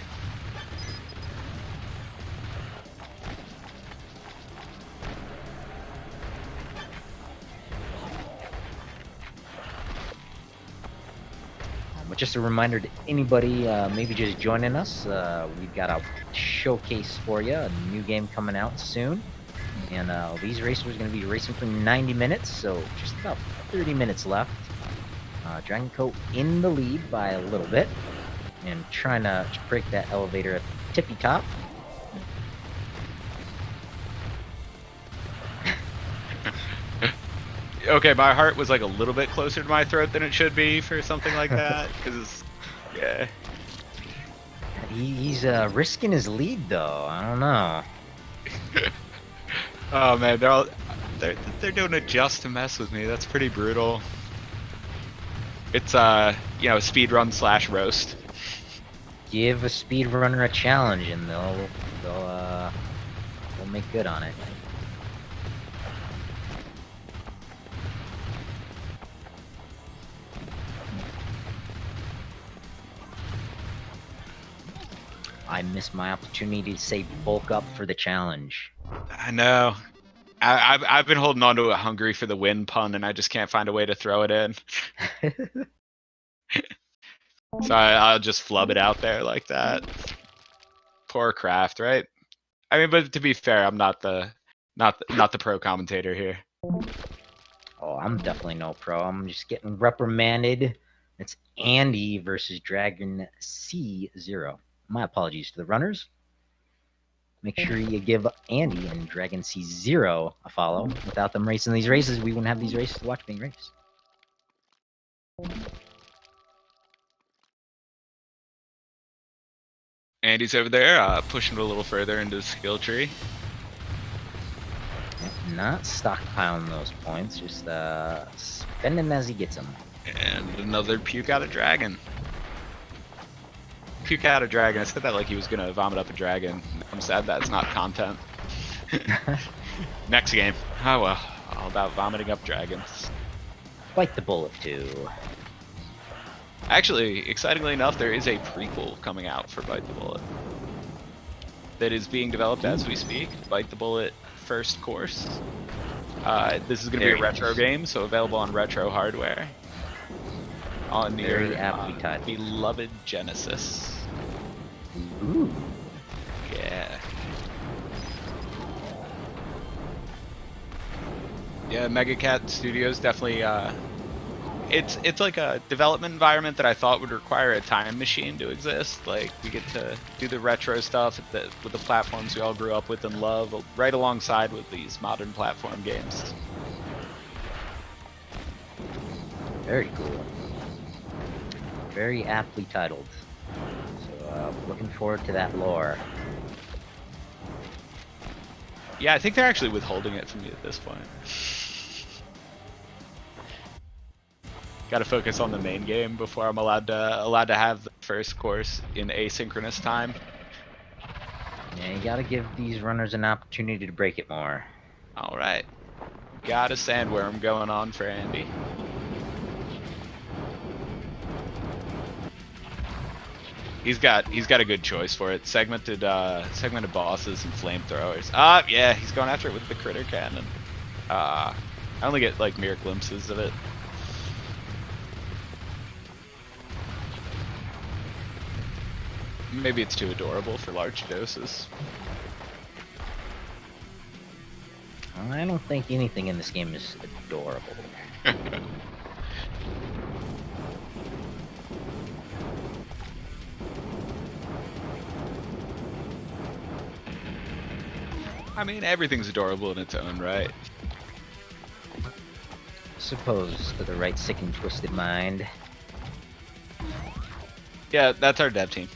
But just a reminder to anybody maybe just joining us, we've got a showcase for you, a new game coming out soon. And these racers are going to be racing for 90 minutes, so just about 30 minutes left. dragonc0 in the lead by a little bit, and trying to break that elevator at the tippy top. Okay, my heart was like a little bit closer to my throat than it should be for something like that, because yeah. He's risking his lead though. I don't know. Oh man, they're doing it just to mess with me. That's pretty brutal. It's you know, speed run / roast. Give a speedrunner a challenge, and they'll make good on it. I missed my opportunity to say bulk up for the challenge. I know. I've been holding on to a hungry for the win pun, and I just can't find a way to throw it in. So I'll just flub it out there like that. Poor Craft, right? I mean, but to be fair, I'm not the pro commentator here. Oh, I'm definitely no pro. I'm just getting reprimanded. It's Andy versus dragonc0. My apologies to the runners. Make sure you give Andy and dragonc0 a follow. Without them racing these races, we wouldn't have these races to watch being raced. Andy's over there, pushing it a little further into the skill tree. Not stockpiling those points, just spending as he gets them. And another puke out of dragon. Puke out a dragon. I said that like he was gonna vomit up a dragon. I'm sad that's not content. Next game. Oh well. All about vomiting up dragons. Bite the bullet too. Actually, excitingly enough, there is a prequel coming out for Bite the Bullet. That is being developed as we speak. Bite the Bullet First Course. This is gonna be a retro game, so available on retro hardware. On your beloved Genesis. Ooh. Yeah. Yeah, Mega Cat Studios definitely. It's like a development environment that I thought would require a time machine to exist. Like we get to do the retro stuff with the platforms we all grew up with and love, right alongside with these modern platform games. Very cool. Very aptly titled. So looking forward to that lore. Yeah, I think they're actually withholding it from me at this point. Got to focus on the main game before I'm allowed to have the first course in asynchronous time. Yeah, you gotta give these runners an opportunity to break it more. All right, got a sandworm going on for Andy. He's got a good choice for it. Segmented bosses and flamethrowers. Yeah, he's going after it with the critter cannon. I only get like mere glimpses of it. Maybe it's too adorable for large doses. I don't think anything in this game is adorable. I mean, everything's adorable in its own right. Suppose to the right sick and twisted mind. Yeah, that's our dev team.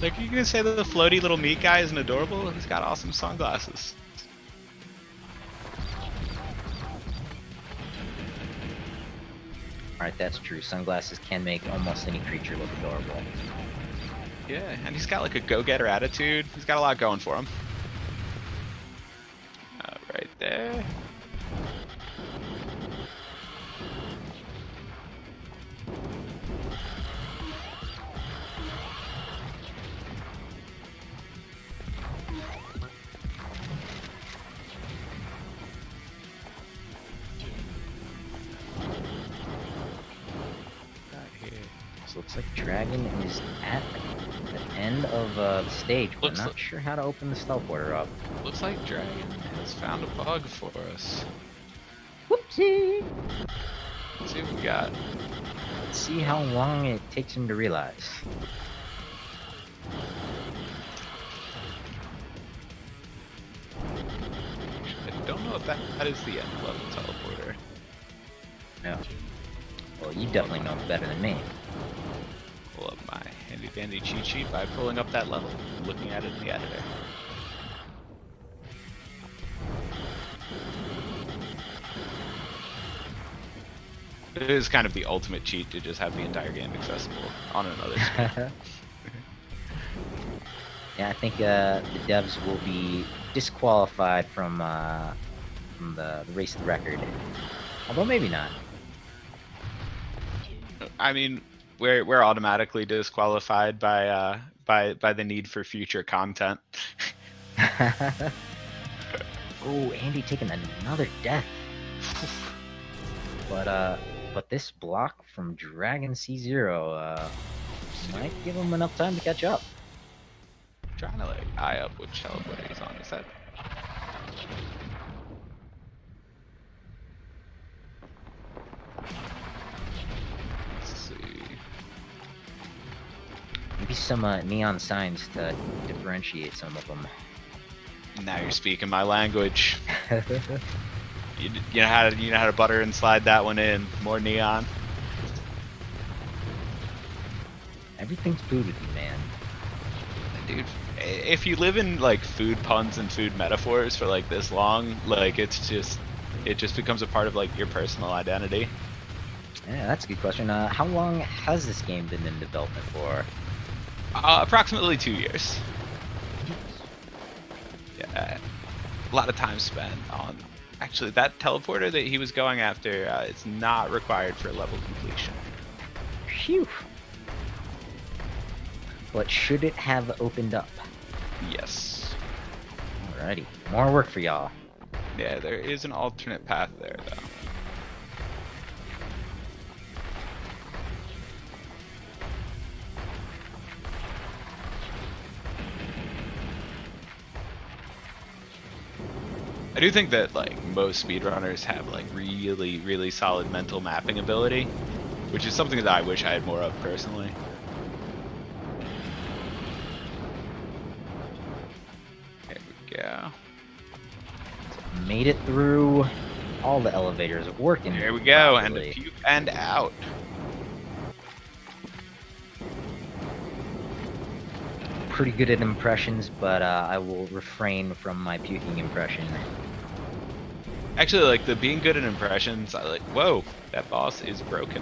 Like, you gonna say that the floaty little meat guy isn't adorable? He's got awesome sunglasses. Alright, that's true. Sunglasses can make almost any creature look adorable. Yeah, and he's got like a go-getter attitude. He's got a lot going for him. Right there. Looks like Dragon is at the end of the stage, but Looks not sure how to open this teleporter up. Looks like Dragon has found a bug for us. Whoopsie! Let's see what we got. Let's see how long it takes him to realize. I don't know if that is the end level teleporter. No. Well, you definitely know better than me. Pull up my handy dandy cheat sheet by pulling up that level and looking at it in the editor. It is kind of the ultimate cheat to just have the entire game accessible on another screen. Yeah, I think the devs will be disqualified from the race to the record. Although maybe not. I mean, we're automatically disqualified by the need for future content. Oh, Andy taking another death. But this block from dragonc0 might give him enough time to catch up. Trying to like eye up which teleporter he's on. Is that? Let's see. Maybe some neon signs to differentiate some of them. Now you're speaking my language. You know how to butter and slide that one in. More neon. Everything's food with you, man. Dude, if you live in like food puns and food metaphors for like this long, like it just becomes a part of like your personal identity. Yeah, that's a good question. How long has this game been in development for? Approximately 2 years. Yeah, a lot of time spent on. Actually, that teleporter that he was going after is not required for level completion. Phew. But should it have opened up? Yes. Alrighty, more work for y'all. Yeah, there is an alternate path there, though. I do think that like most speedrunners have like really, really solid mental mapping ability, which is something that I wish I had more of personally. There we go. Made it through all the elevators working. There we go, properly. and a puke and out. Pretty good at impressions, but I will refrain from my puking impression. Actually, like the being good at impressions, I like. Whoa, that boss is broken.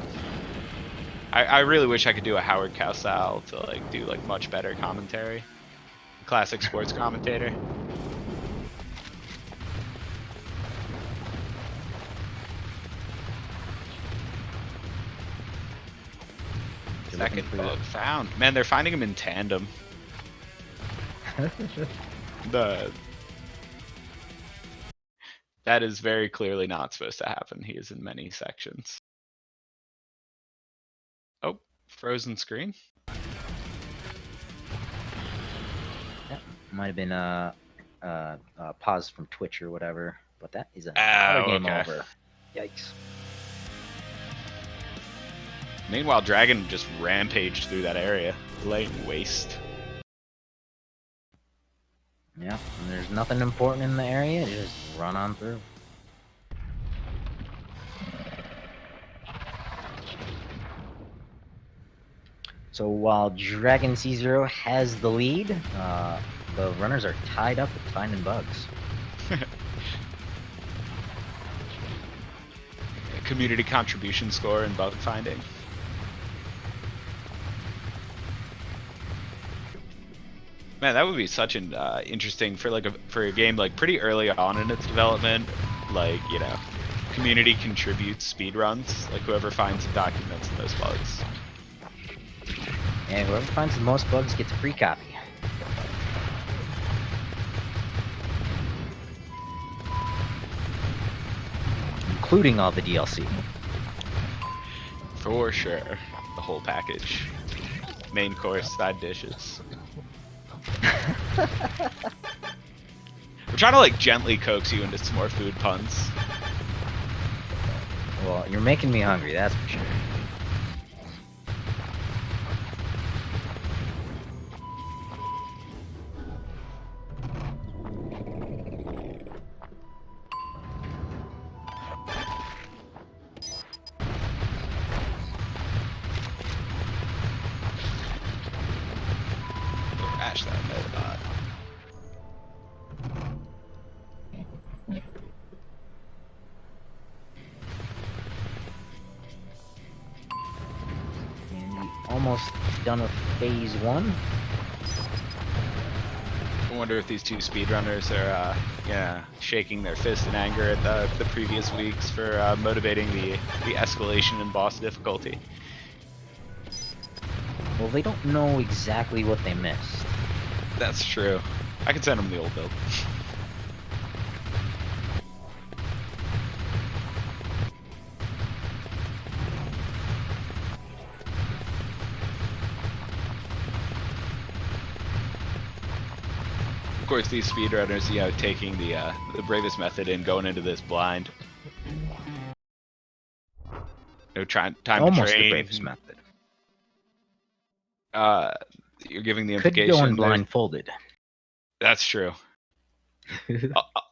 I really wish I could do a Howard Cosell to like do like much better commentary, classic sports commentator. You're looking Second for- bug found. Man, they're finding them in tandem. That is very clearly not supposed to happen. He is in many sections. Oh, frozen screen. Yeah, might have been pause from Twitch or whatever, but that is another Oh, game okay. over. Yikes. Meanwhile, Dragon just rampaged through that area, laying waste. Yeah, and there's nothing important in the area, just run on through. So while dragonc0 has the lead, the runners are tied up with finding bugs. Community contribution score and bug finding. Man, that would be such an interesting for a game like pretty early on in its development. Like, you know, community contributes speedruns. Like whoever finds and documents those bugs. And whoever finds the most bugs gets a free copy. Including all the DLC. For sure. The whole package. Main course, side dishes. We're trying to like gently coax you into some more food puns. Well, you're making me hungry, that's for sure. Ash that Metabot. And we almost done with phase 1. I wonder if these two speedrunners are shaking their fist in anger at the previous weeks for motivating the escalation in boss difficulty. Well, they don't know exactly what they missed. That's true. I can send them the old build. Of course, these speedrunners, you know, taking the bravest method and going into this blind. No time Almost to train. the bravest method. You're giving the Could implication. go in blindfolded. That's true.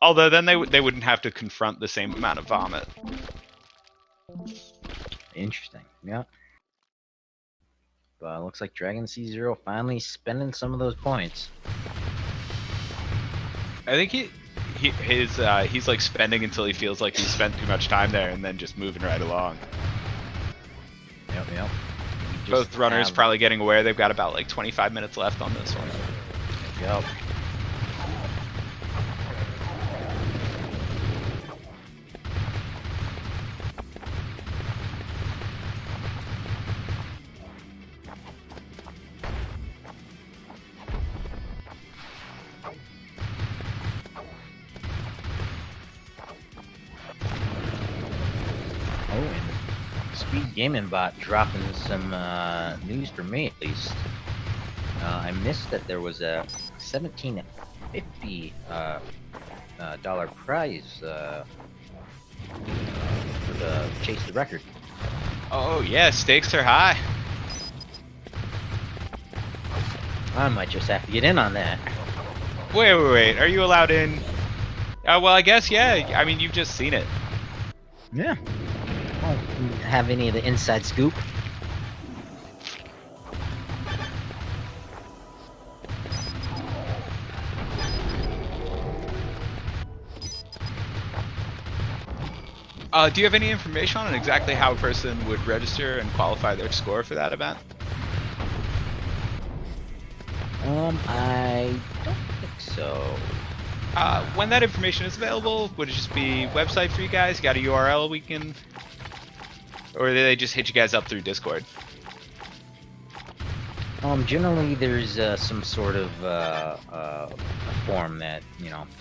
Although then they wouldn't have to confront the same amount of vomit. Interesting. Yeah. But looks like dragonc0 finally spending some of those points. I think he's like spending until he feels like he's spent too much time there, and then just moving right along. Yep. Both runners probably getting aware they've got about like 25 minutes left on this one. Yep. Oh, and Speed Gaming Bot dropping some news for me at least. I missed that there was a $17.50 dollar prize for the Chase the Record. Oh yeah, stakes are high. I might just have to get in on that. Wait. Are you allowed in? Well, I guess yeah. I mean, you've just seen it. Yeah. I don't have any of the inside scoop. Do you have any information on exactly how a person would register and qualify their score for that event? I don't think so. When that information is available, would it just be website for you guys? You got a URL we can, or do they just hit you guys up through Discord? Generally, there's some sort of form that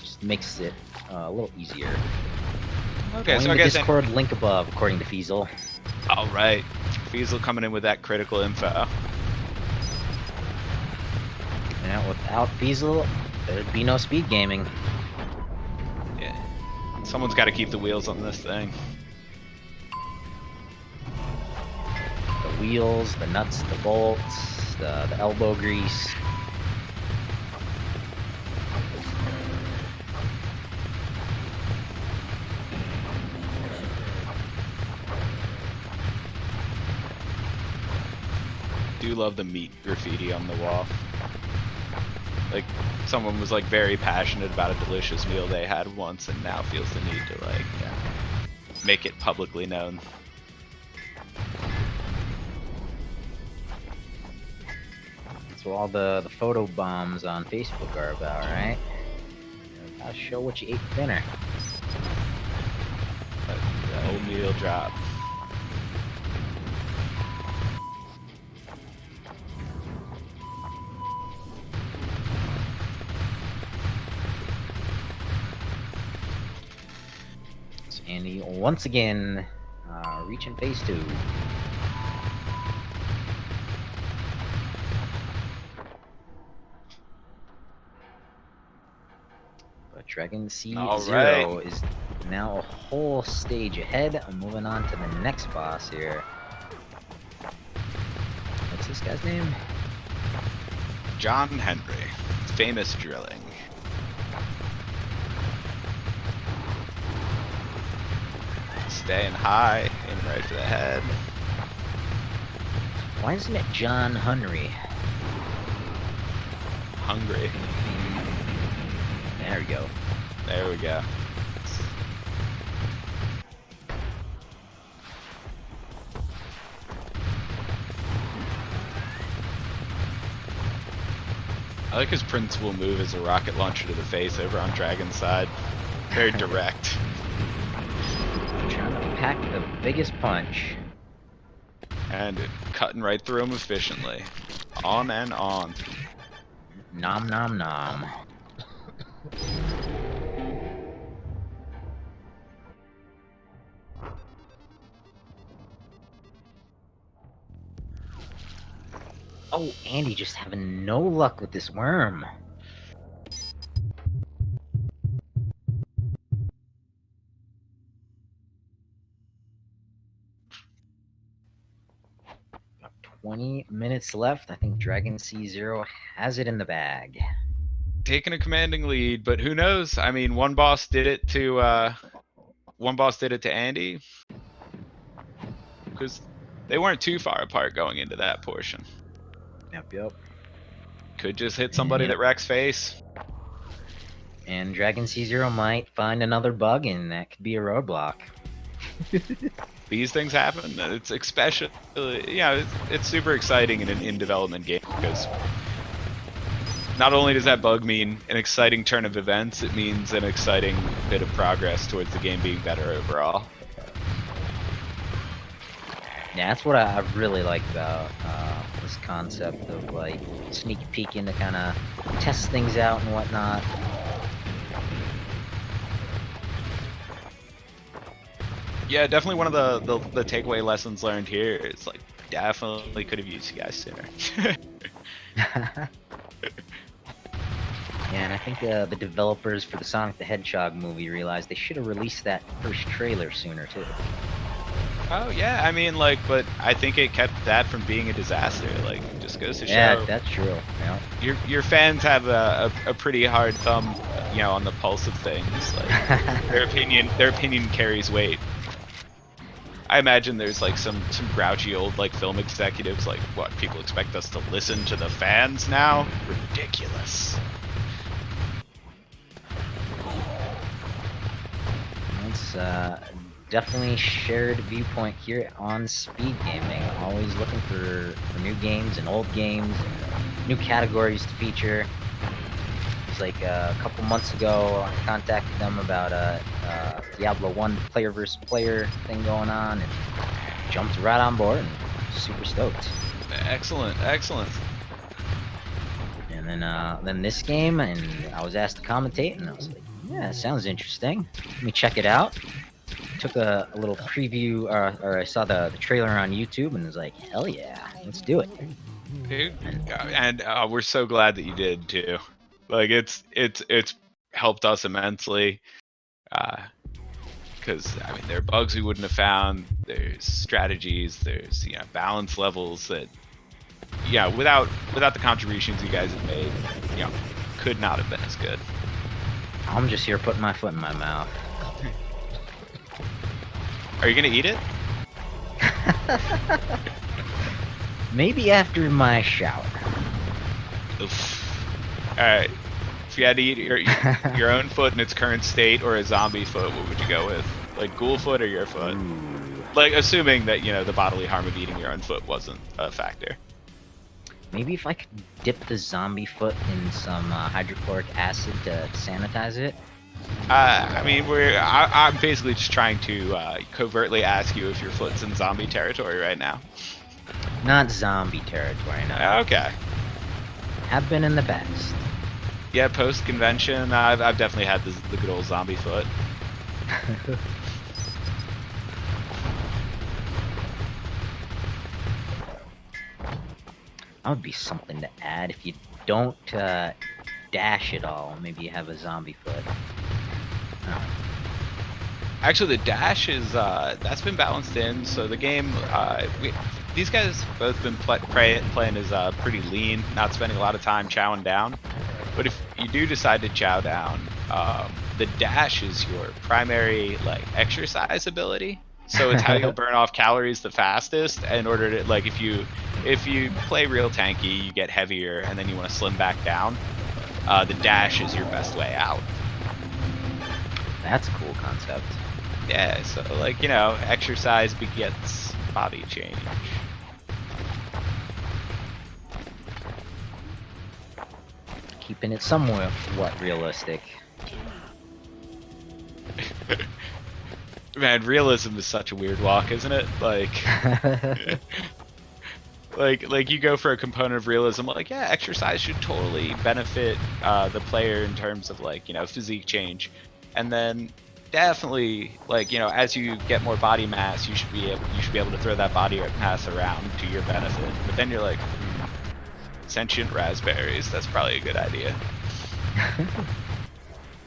just makes it a little easier. Okay, Join so I the guess. Discord link above, according to Feasel. All right, Feasel coming in with that critical info. Yeah, without Feasel, there'd be no speed gaming. Yeah, someone's got to keep the wheels on this thing. The wheels, the nuts, the bolts, the elbow grease. Do love the meat graffiti on the wall. Like, someone was like very passionate about a delicious meal they had once and now feels the need to like make it publicly known. That's what all the photo bombs on Facebook are about, right? Gotta show what you ate for dinner. The whole meal drop. So Andy once again reaching phase 2. But dragonc0 is now a whole stage ahead. I'm moving on to the next boss here. What's this guy's name? John Henry, famous drilling. Staying high, aiming right for the head. Why isn't it John Henry? Hungry. There we go. There we go. I like his principal move as a rocket launcher to the face over on Dragon's side. Very direct. Trying to pack the biggest punch. And cutting right through him efficiently. On and on. Nom nom nom. Oh, Andy just having no luck with this worm. About 20 minutes left. I think dragonc0 has it in the bag. Taking a commanding lead, but who knows? I mean, one boss did it to Andy. Because they weren't too far apart going into that portion. Yep. Could just hit somebody that wrecks face. And dragonc0 might find another bug, and that could be a roadblock. These things happen. It's especially, it's super exciting in an in-development game because not only does that bug mean an exciting turn of events, it means an exciting bit of progress towards the game being better overall. Yeah, that's what I really like about this concept of like sneak peeking to kind of test things out and whatnot. Yeah, definitely one of the takeaway lessons learned here is like definitely could have used you guys sooner. Yeah, and I think the developers for the Sonic the Hedgehog movie realized they should have released that first trailer sooner too. Oh yeah, I mean like, but I think it kept that from being a disaster. Like, just goes to show. Yeah, that's true. Yeah. Your fans have a pretty hard thumb, on the pulse of things. Like their opinion carries weight. I imagine there's like some grouchy old like film executives like, what, people expect us to listen to the fans now? Ridiculous. It's definitely shared viewpoint here on speed gaming. Always looking for new games and old games and new categories to feature. It's like a couple months ago, I contacted them about Diablo 1 player versus player thing going on, and jumped right on board and super stoked. Excellent. then this game, and I was asked to commentate, and I was like, yeah, it sounds interesting. Let me check it out. Took a little preview, or I saw the trailer on YouTube, and was like, hell yeah, let's do it. Dude, and we're so glad that you did too. Like it's helped us immensely. Because I mean, there are bugs we wouldn't have found. There's strategies. There's balance levels that without the contributions you guys have made, could not have been as good. I'm just here putting my foot in my mouth. Are you gonna eat it? Maybe after my shower. Oof. All right. If you had to eat your own foot in its current state or a zombie foot, what would you go with? Like ghoul foot or your foot? Ooh. Like assuming that the bodily harm of eating your own foot wasn't a factor. Maybe if I could dip the zombie foot in some hydrochloric acid to sanitize it. I mean, I'm basically just trying to covertly ask you if your foot's in zombie territory right now. Not zombie territory, no. Okay. Have been in the past. Yeah, post convention, I've definitely had the good old zombie foot. That would be something to add if you don't dash at all. Maybe you have a zombie foot. Oh. Actually, the dash is that's been balanced in. So the game, these guys both been playing as pretty lean, not spending a lot of time chowing down. But if you do decide to chow down, the dash is your primary exercise ability. So it's how you'll burn off calories the fastest. In order to if you play real tanky, you get heavier, and then you want to slim back down. The dash is your best way out. That's a cool concept. Yeah, so exercise begets body change. Keeping it somewhat realistic. Man, realism is such a weird walk, isn't it? Like you go for a component of realism, exercise should totally benefit the player in terms of physique change, and then definitely as you get more body mass, you should be able to throw that body mass around to your benefit. But then you're like, sentient raspberries, that's probably a good idea.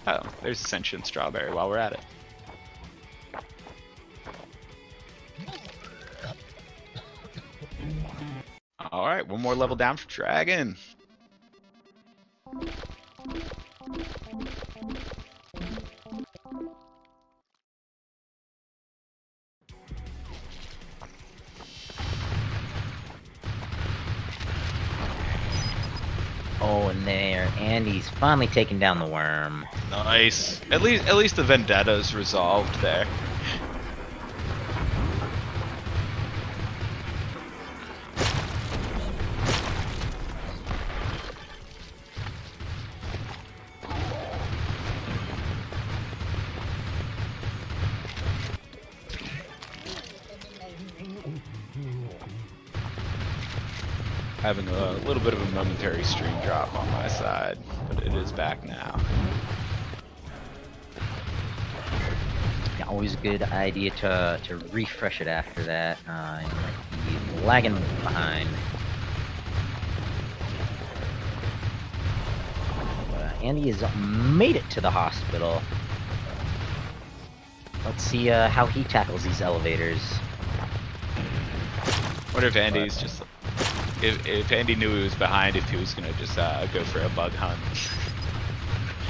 Oh, there's a sentient strawberry while we're at it. Alright, one more level down for Dragon. Oh, and there, Andy's finally taking down the worm. Nice. At least the vendetta's resolved there. Having a little bit of a momentary stream drop on my side, but it is back now. Yeah, always a good idea to refresh it after that. You might be lagging behind. But Andy has made it to the hospital. Let's see how he tackles these elevators. Wonder if Andy's just... If Andy knew he was behind, if he was gonna just go for a bug hunt.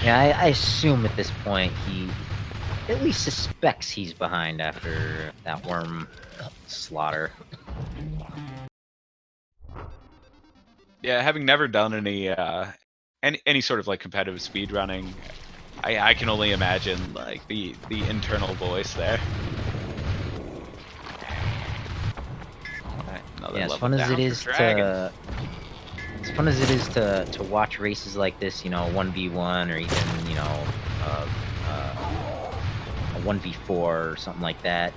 Yeah, I assume at this point he at least suspects he's behind after that worm slaughter. Yeah, having never done any sort of competitive speedrunning, I can only imagine the internal voice there. Yeah, as fun as it is to watch races like this, 1v1 or even a 1v4 or something like that.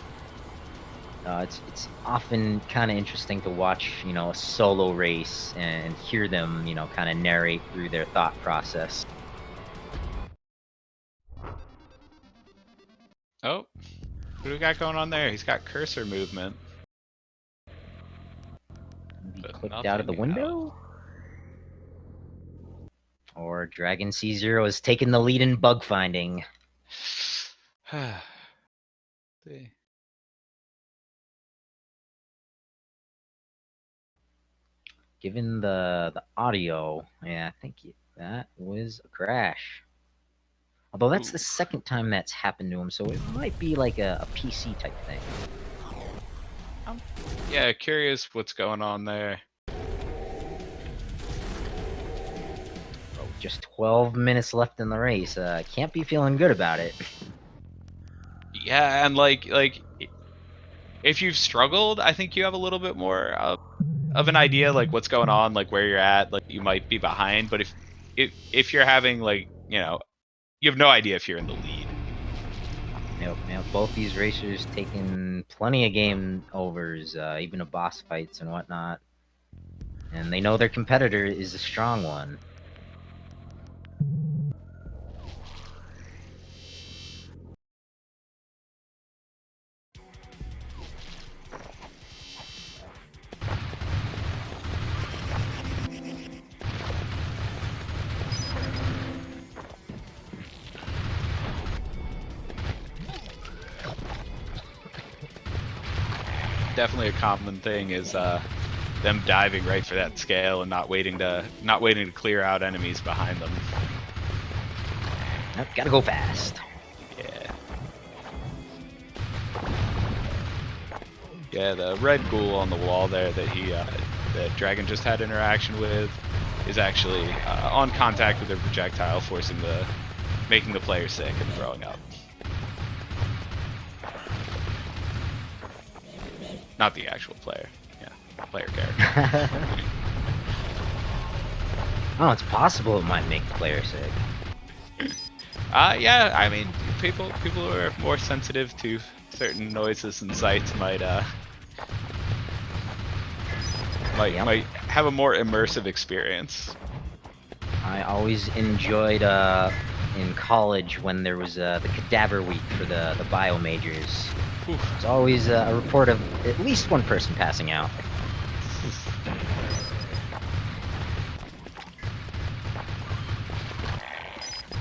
It's often kind of interesting to watch, a solo race and hear them, kind of narrate through their thought process. Oh, what do we got going on there? He's got cursor movement. Be But clicked out of the nothing window? Or dragonc0 has taken the lead in bug finding. else. See. Given the audio, yeah, I think that was a crash. Although that's the second time that's happened to him, so it might be like a PC type thing. Yeah, curious what's going on there. Oh, just 12 minutes left in the race. Can't be feeling good about it. Yeah, and like if you've struggled, I think you have a little bit more of an idea like what's going on, like where you're at, like you might be behind. But if you're having like you have no idea if you're in the lead. Both these racers taking plenty of game overs, even of boss fights and whatnot. And they know their competitor is a strong one. Definitely a common thing is them diving right for that scale and not waiting to clear out enemies behind them. Nope, gotta go fast. Yeah. Yeah, the red ghoul on the wall there that Dragon just had interaction with is actually on contact with their projectile, making the player sick and throwing up. Not the actual player. Yeah, player character. Oh, it's possible it might make the player sick. Yeah, I mean, people who are more sensitive to certain noises and sights might have a more immersive experience. I always enjoyed in college when there was the cadaver week for the bio majors. There's always a report of at least one person passing out.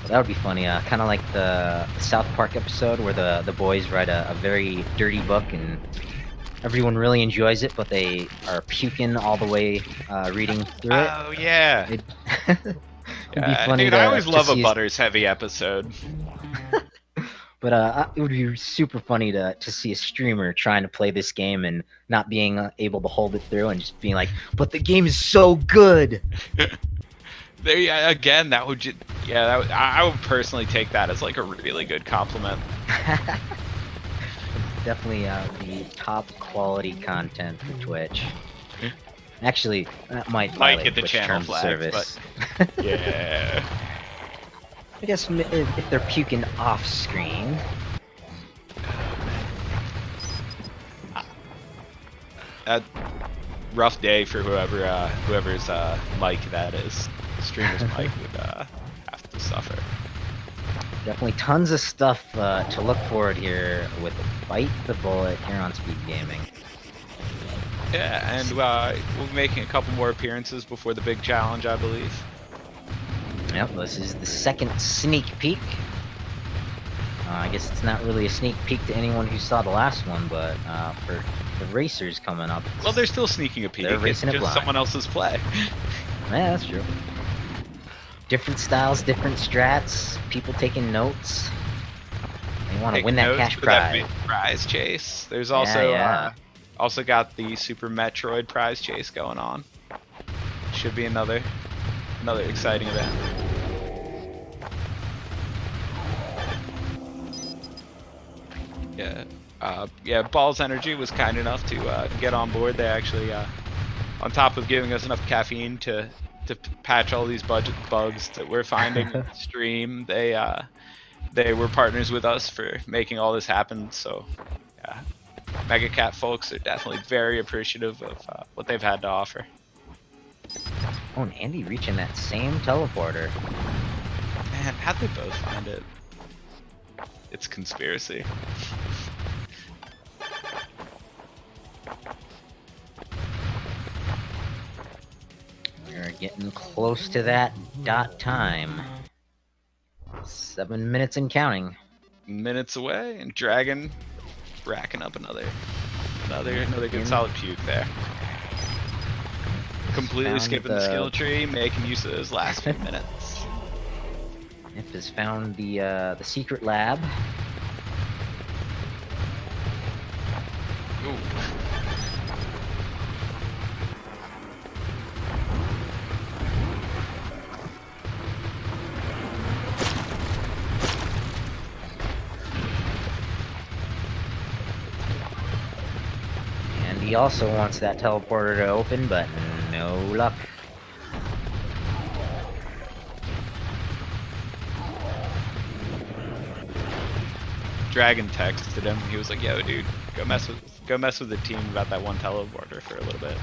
That would be funny, kind of like the South Park episode where the boys write a very dirty book and everyone really enjoys it, but they are puking all the way reading through it. Oh yeah. It'd be funny dude, to, I always to love a see Butters heavy episode. But it would be super funny to see a streamer trying to play this game and not being able to hold it through and just being like, "But the game is so good." There, yeah, again, that would I would personally take that as like a really good compliment. Definitely the top quality content for Twitch. Actually, that might get the Twitch channel terms of flagged, service. but yeah. I guess if they're puking off screen. That rough day for whoever's mic that is. Streamer's mic would have to suffer. Definitely tons of stuff to look forward here with Bite the Bullet here on Speed Gaming. Yeah, and we'll be making a couple more appearances before the big challenge, I believe. Yep, this is the second sneak peek. I guess it's not really a sneak peek to anyone who saw the last one, but for the racers coming up... Well, they're still sneaking a peek. It's just someone else's play. Yeah, that's true. Different styles, different strats, people taking notes. They want to win that cash prize. That big prize chase. There's also also got the Super Metroid prize chase going on. Should be another exciting event. Yeah, Balls Energy was kind enough to get on board. They actually, on top of giving us enough caffeine to patch all these budget bugs that we're finding in the stream, they were partners with us for making all this happen. So, yeah, Mega Cat folks are definitely very appreciative of what they've had to offer. Oh, and Andy reaching that same teleporter. Man, how'd they both find it? It's conspiracy. We're getting close to that dot time. 7 minutes and counting. Minutes away, and Dragon racking up another good solid puke there. Completely skipping the skill tree, making use of those last few minutes. Nip has found the secret lab. Ooh. And he also wants that teleporter to open, but no luck. Dragon texted him. He was like, "Yo, dude, go mess with the team about that one teleporter for a little bit."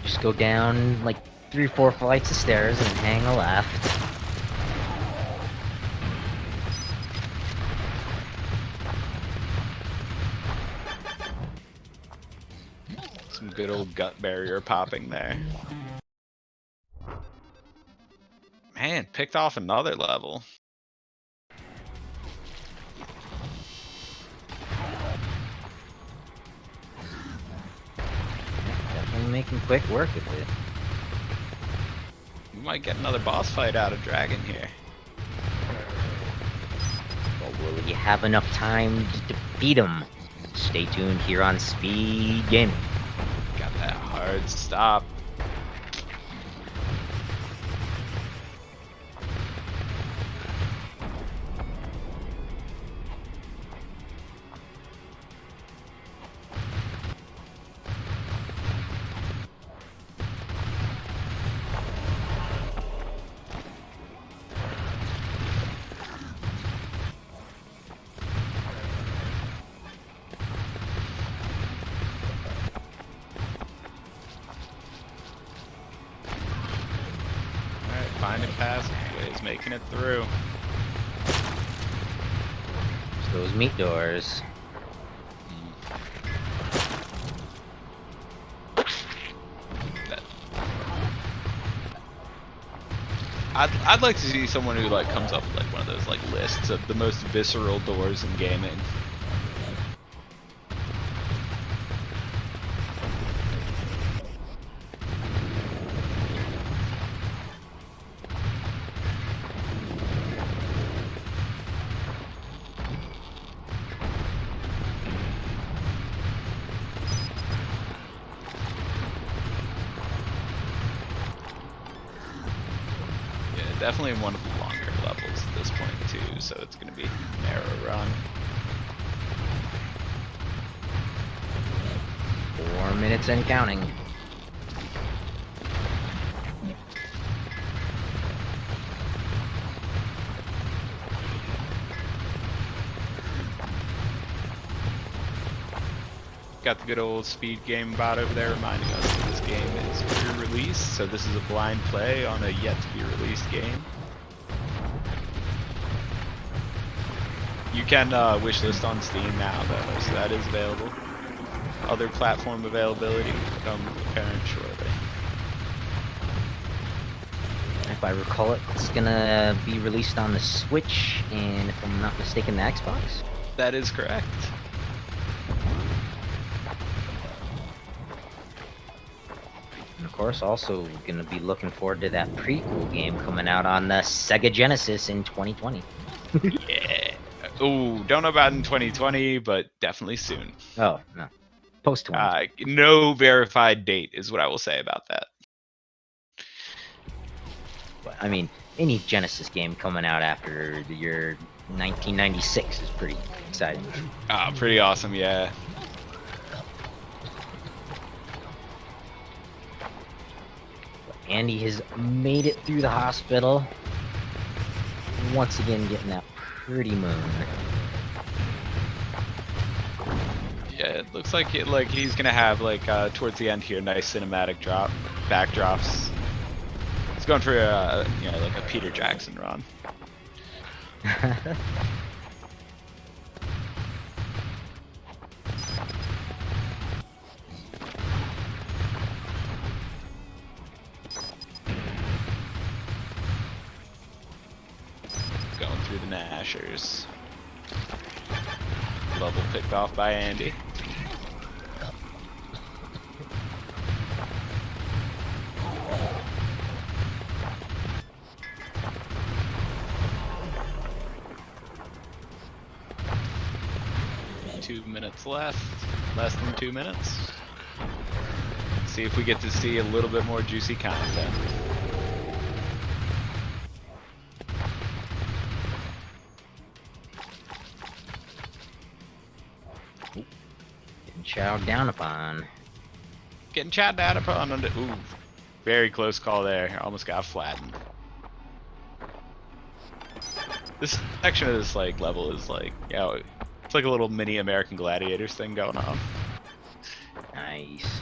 Just go down like 3 or 4 flights of stairs and hang a left. Some good old gut barrier popping there. Man, picked off another level. Definitely making quick work of it. We might get another boss fight out of Dragon here. But will you have enough time to defeat him? Stay tuned here on Speed Gaming. Got that hard stop. Finding passageways, making it through. There's those meat doors. I'd like to see someone who like comes up with like one of those like lists of the most visceral doors in gaming. Definitely one of the longer levels at this point too, so it's going to be a narrow run. 4 minutes and counting. Got the good old speed game bot over there reminding us that this game is pre-release, so this is a blind play on a yet-to-be-released game. You can wishlist on Steam now, though, so that is available. Other platform availability will become apparent shortly. If I recall it, it's gonna be released on the Switch, and if I'm not mistaken, the Xbox? That is correct. And of course, also gonna be looking forward to that prequel game coming out on the Sega Genesis in 2020. Yeah. Ooh, don't know about in 2020, but definitely soon. Oh, no. Post 2020. No verified date is what I will say about that. But, I mean, any Genesis game coming out after the year 1996 is pretty exciting. Pretty awesome, yeah. Andy has made it through the hospital. Once again, getting that pretty moon. looks like he's gonna have like towards the end here, nice cinematic backdrops. He's going for a like a Peter Jackson run. Going through the Nashers. Level picked off by Andy. Two minutes left. Less than 2 minutes. See if we get to see a little bit more juicy content. Getting chowed down upon. Getting chowed down upon. Ooh, very close call there. Almost got flattened. This section of this like level is like, it's like a little mini American Gladiators thing going on. Nice.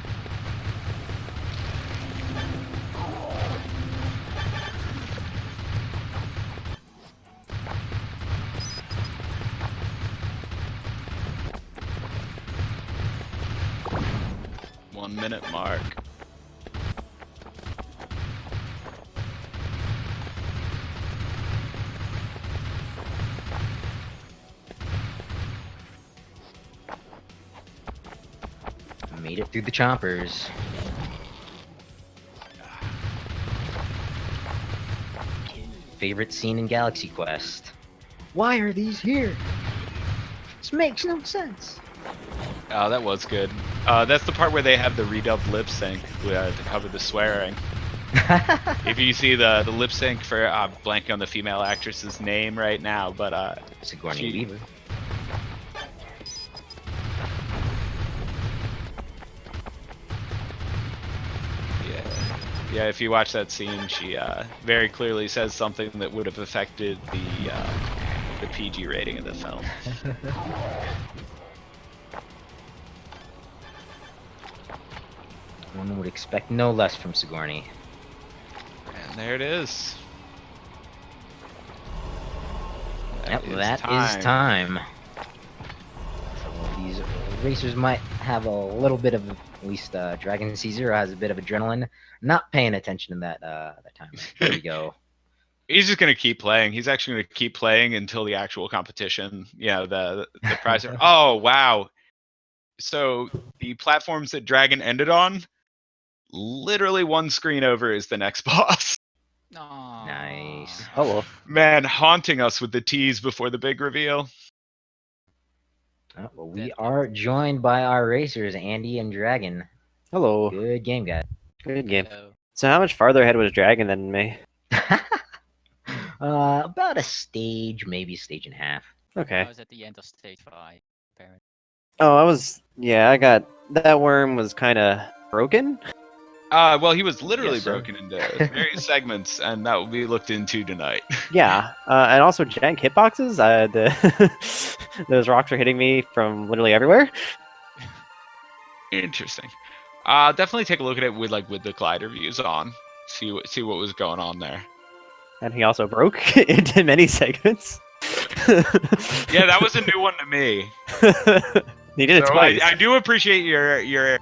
Minute mark. Made it through the chompers. Favorite scene in Galaxy Quest. Why are these here? This makes no sense. Oh, that was good. That's the part where they have the redubbed lip sync to cover the swearing. If you see the lip sync for blanking on the female actress's name right now, but Sigourney Weaver. Yeah, if you watch that scene, she very clearly says something that would have affected the PG rating of the film. One would expect no less from Sigourney. And there it is. That is time. So these racers might have a little bit of, at least dragonc0 has a bit of adrenaline. Not paying attention to that time. There we go. He's just gonna keep playing. He's actually gonna keep playing until the actual competition. The prize. Oh wow! So the platforms that Dragon ended on, literally one screen over is the next boss. Aww. Nice. Oh well. Man, haunting us with the tease before the big reveal. Oh, well, we are joined by our racers, Andy and Dragon. Hello. Good game, guys. Good game. Hello. So how much farther ahead was Dragon than me? About a stage, maybe a stage and a half. Okay. I was at the end of stage 5, apparently. Oh, I got that worm was kind of broken. Well, he was literally Yes, sir. broken into various segments, and that will be looked into tonight. Yeah, and also jank hitboxes. Those rocks are hitting me from literally everywhere. Interesting. Definitely take a look at it with the glider views on. See what was going on there. And he also broke into many segments. Yeah, that was a new one to me. He did it So twice. I do appreciate your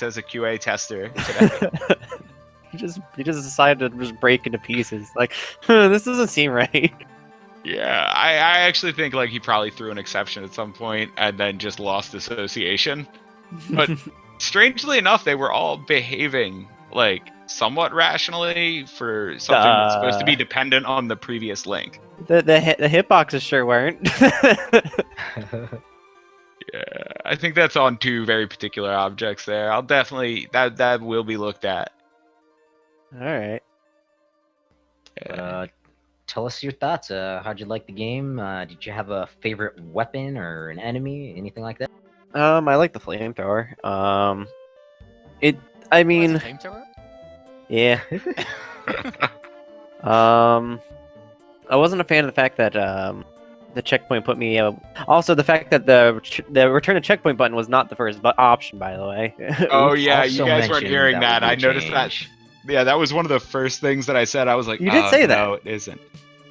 as a QA tester today. He just decided to just break into pieces. Like, this doesn't seem right. Yeah, I actually think he probably threw an exception at some point and then just lost association. But strangely enough, they were all behaving somewhat rationally for something that's supposed to be dependent on the previous link. The hitboxes sure weren't. Yeah, I think that's on two very particular objects there. I'll definitely that will be looked at. All right. But, tell us your thoughts. How'd you like the game? Did you have a favorite weapon or an enemy, anything like that? I like the flamethrower. I mean, Flamethrower? yeah. I wasn't a fan of the fact that the checkpoint put me. Also, the fact that the return to checkpoint button was not the first option, by the way. Oh Oops. yeah, you Also guys weren't mentioned hearing that that. would be I a noticed that. change. Yeah, that was one of the first things that I said. I was like, You did oh, say no, that. it isn't.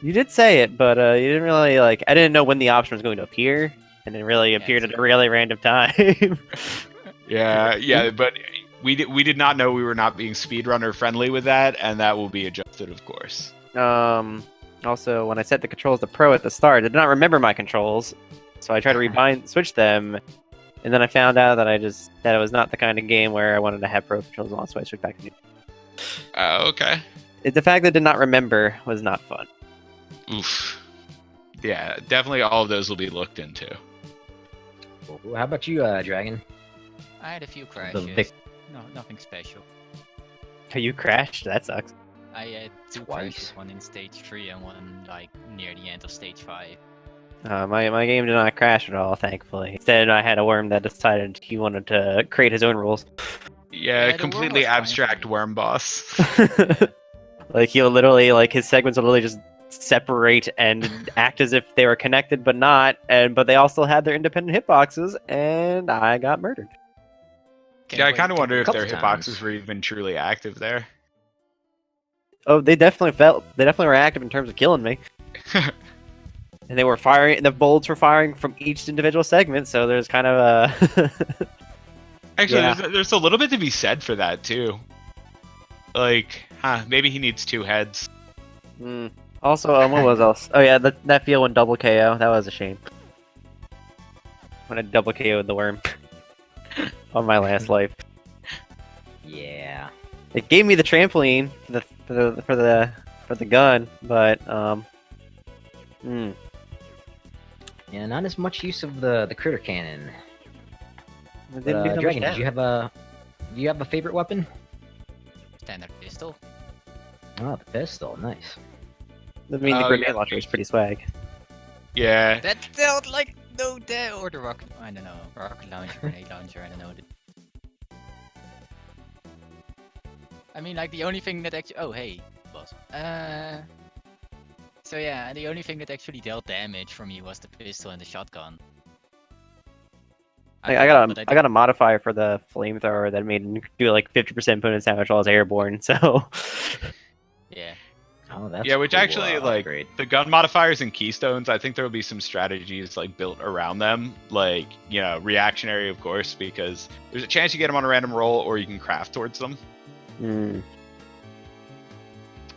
You did say it, but you didn't really like. I didn't know when the option was going to appear, and it really appeared at a really random time. Yeah, but we did not know we were not being speedrunner friendly with that, and that will be adjusted, of course. Also, when I set the controls to pro at the start, I did not remember my controls, so I tried to switch them, and then I found out that that it was not the kind of game where I wanted to have pro controls on, so I switched back to new. Okay. The fact that I did not remember was not fun. Oof. Yeah, definitely all of those will be looked into. Well, how about you, Dragon? I had a few The crashes. Vic- No, nothing special. You crashed? That sucks. I had two Twice? crashes, one in stage 3 and one like near the end of stage 5. My game did not crash at all, thankfully. Instead, I had a worm that decided he wanted to create his own rules. Yeah, Yeah, the worm completely was fine for abstract me. worm boss. Like he'll literally his segments will literally just separate and act as if they were connected but not, but they all still had their independent hitboxes, and I got murdered. Yeah, I kind of wonder if Couple their times. hitboxes were even truly active there. Oh, they definitely were active in terms of killing me. And they were firing, the bolts were firing from each individual segment, so there's kind of a Actually, Yeah. there's a little bit to be said for that too. Like, maybe he needs two heads. Also, what was else? Oh yeah, that feel when double KO, that was a shame. When I double KO'd the worm on my last life. Yeah. It gave me the trampoline for the gun, but Yeah, not as much use of the critter cannon. it didn't do that much Dragon, damage. do you have a favorite weapon? Standard pistol. Oh, the pistol, nice. I mean, the Oh, grenade yeah. launcher is pretty swag. Yeah. That felt like no dead or the rocket. I don't know. Rocket launcher, grenade launcher. I don't know. I mean, like the only thing that actually. Oh, hey, boss. So yeah, the only thing that actually dealt damage for me was the pistol and the shotgun. I got a modifier for the flamethrower that made it do like 50% bonus damage while I was airborne. So Yeah. Oh, that's Yeah, which cool, actually, like, upgrade. the gun modifiers and keystones, I think there will be some strategies, like, built around them. Like, you know, reactionary, of course, because there's a chance you get them on a random roll, or you can craft towards them.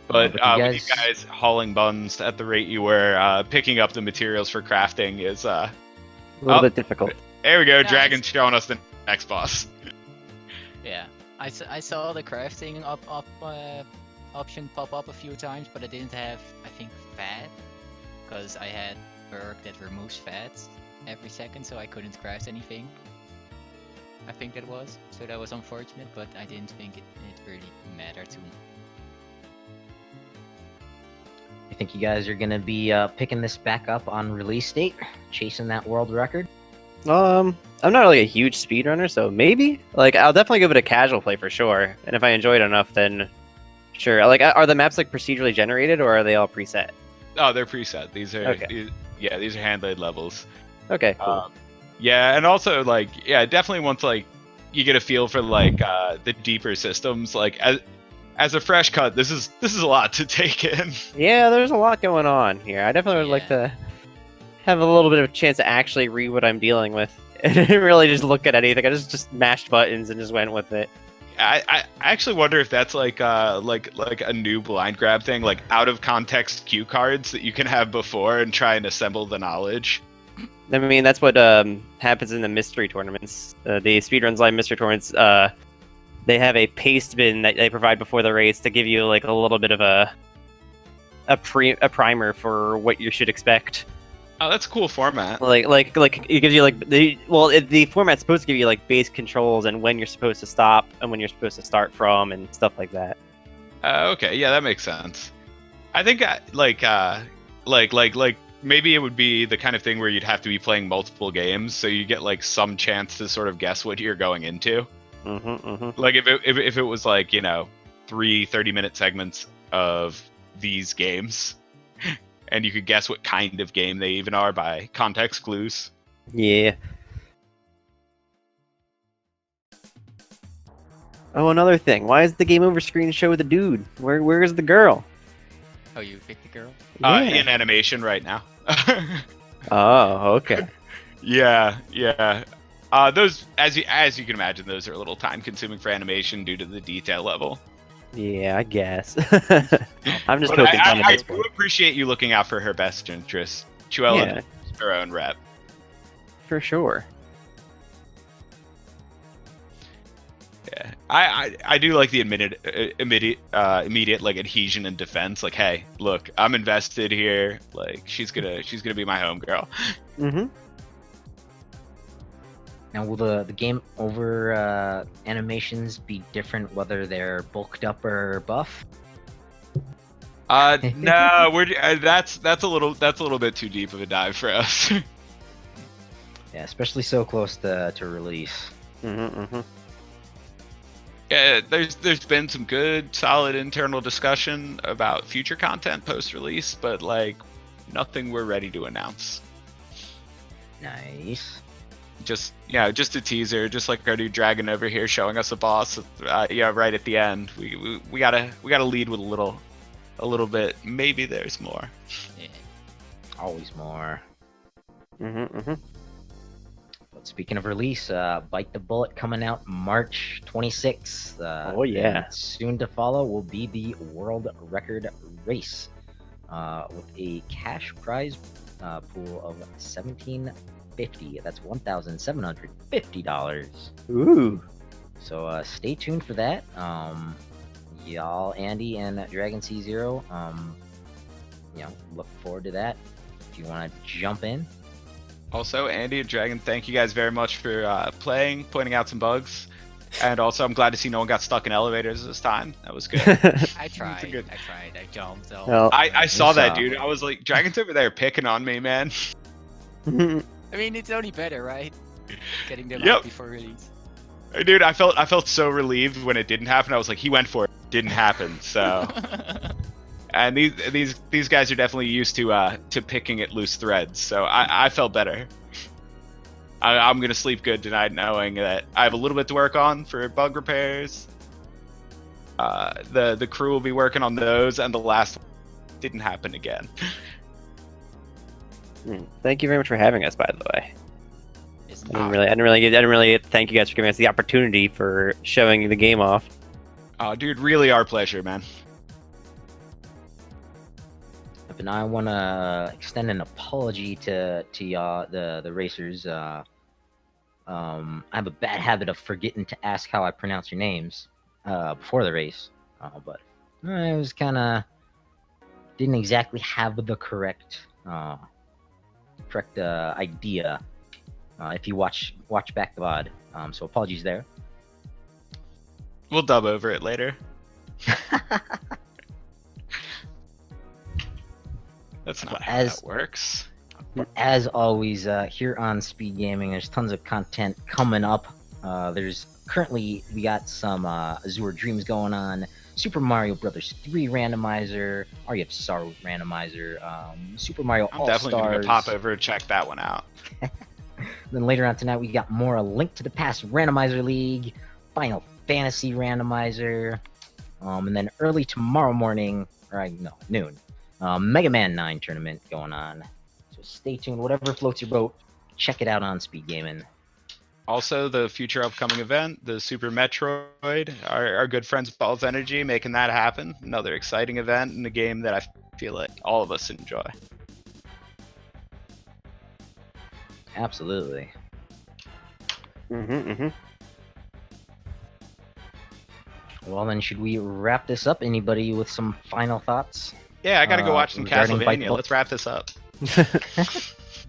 But but you with you guys hauling buns at the rate you were, picking up the materials for crafting is, a little bit difficult. there we go, Nice. Dragon's showing us the next boss. Yeah. I saw the crafting option pop up a few times, but I didn't have, I think, fat, because I had perk that removes fats every second, so I couldn't craft anything. I think that was, so that was unfortunate, but I didn't think it really mattered too much. You think you guys are gonna be picking this back up on release date, chasing that world record? I'm not really a huge speedrunner, so maybe. Like, I'll definitely give it a casual play for sure. And if I enjoy it enough, then sure. Like, are the maps like procedurally generated or are they all preset? Oh, they're preset. These are, Okay. these are hand-laid levels. Okay, cool. Yeah, and also, like, yeah, definitely once, like, you get a feel for, like, the deeper systems, like, as a fresh cut, this is a lot to take in. Yeah, there's a lot going on here. I definitely would like to have a little bit of a chance to actually read what I'm dealing with. I didn't really just look at anything. I just mashed buttons and just went with it. I actually wonder if that's like a new blind grab thing, like out of context cue cards that you can have before and try and assemble the knowledge. I mean, that's what happens in the mystery tournaments. The Speedruns Live mystery tournaments, they have a paste bin that they provide before the race to give you like a little bit of a primer for what you should expect. Oh, that's a cool format. Like it gives you like the format's supposed to give you like base controls and when you're supposed to stop and when you're supposed to start from and stuff like that. Okay, yeah, that makes sense. I think like maybe it would be the kind of thing where you'd have to be playing multiple games, so you get like some chance to sort of guess what you're going into. Like if it was like, you know, 3 30-minute segments of these games, and you could guess what kind of game they even are by context clues. Yeah. Oh, another thing. Why is the game over screen show the dude? Where is the girl? Oh, you picked the girl? In animation right now. Oh, okay. Yeah. Those, as you can imagine, those are a little time consuming for animation due to the detail level. Yeah, I guess. I'm just But poking fun at I this do point. appreciate you looking out for her best interests. Chuella Yeah. knows her own rep. For sure. Yeah, I do like the immediate like adhesion and defense. Like, hey, look, I'm invested here. Like, she's gonna be my homegirl. Mm-hmm. Now, will the game over animations be different whether they're bulked up or buff? No, we're that's a little bit too deep of a dive for us. Yeah, especially so close to release. Mm-hmm, mm-hmm. Yeah, there's been some good, solid internal discussion about future content post-release, but like nothing we're ready to announce. Nice. Just a teaser, just like our new dragon over here showing us a boss. Right at the end, we gotta lead with a little bit. Maybe there's more. Yeah. Always more. Mm-hmm, mm-hmm. But speaking of release, Bite the Bullet coming out March 26th. Oh, yeah. and soon to follow will be the world record race, with a cash prize pool of $1,750. That's $1,750. Ooh. So stay tuned for that. Y'all, Andy and dragonc0, look forward to that. If you want to jump in. Also, Andy and Dragon, thank you guys very much for playing, pointing out some bugs, and also I'm glad to see no one got stuck in elevators this time. That was good. I tried. good- I jumped. So Well, I saw that, saw. dude. I was like, Dragon's over there picking on me, man. I mean, it's only better, right? Getting them Yep. out before release. Dude, I felt so relieved when it didn't happen. I was like, he went for it, didn't happen. So, and these guys are definitely used to picking at loose threads. So I felt better. I'm gonna sleep good tonight, knowing that I have a little bit to work on for bug repairs. The crew will be working on those, and the last one didn't happen again. Thank you very much for having us, by the way. It's I not. didn't really thank you guys for giving us the opportunity for showing the game off. Oh, dude, really our pleasure, man. And I want to extend an apology to y'all, the racers. I have a bad habit of forgetting to ask how I pronounce your names before the race, but I was kind of didn't exactly have the correct idea. If you watch back the VOD, so apologies there. We'll dub over it later. That's not how As- that works. As always, here on Speed Gaming, there's tons of content coming up. We got some Azure Dreams going on, Super Mario Brothers 3 randomizer, Aria of Sorrow randomizer, Super Mario I'm All definitely gonna Stars. pop over and check that one out. Then later on tonight, we got more A Link to the Past randomizer league, Final Fantasy randomizer, and then early tomorrow morning, noon, Mega Man 9 tournament going on. So stay tuned. Whatever floats your boat, check it out on Speed Gaming. Also, the future upcoming event, the Super Metroid, our good friends Balls Energy making that happen. Another exciting event in a game that I feel like all of us enjoy. Absolutely. Mm-hmm, mm-hmm. Well, then, should we wrap this up? Anybody with some final thoughts? Yeah, I gotta go watch some regarding Bite Castlevania. Bullet? Let's wrap this up.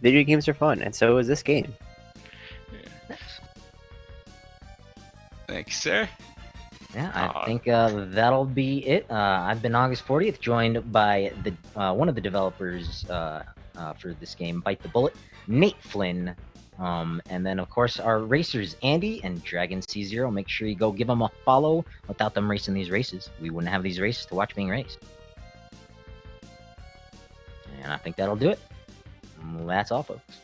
Video games are fun, and so is this game. Thank you, sir. Yeah, I think that'll be it. I've been August 40th, joined by one of the developers for this game, Bite the Bullet, Nate Flynn, and then of course our racers, Andy and dragonc0. Make sure you go give them a follow. Without them racing these races, we wouldn't have these races to watch being raced. And I think that'll do it. That's all, folks.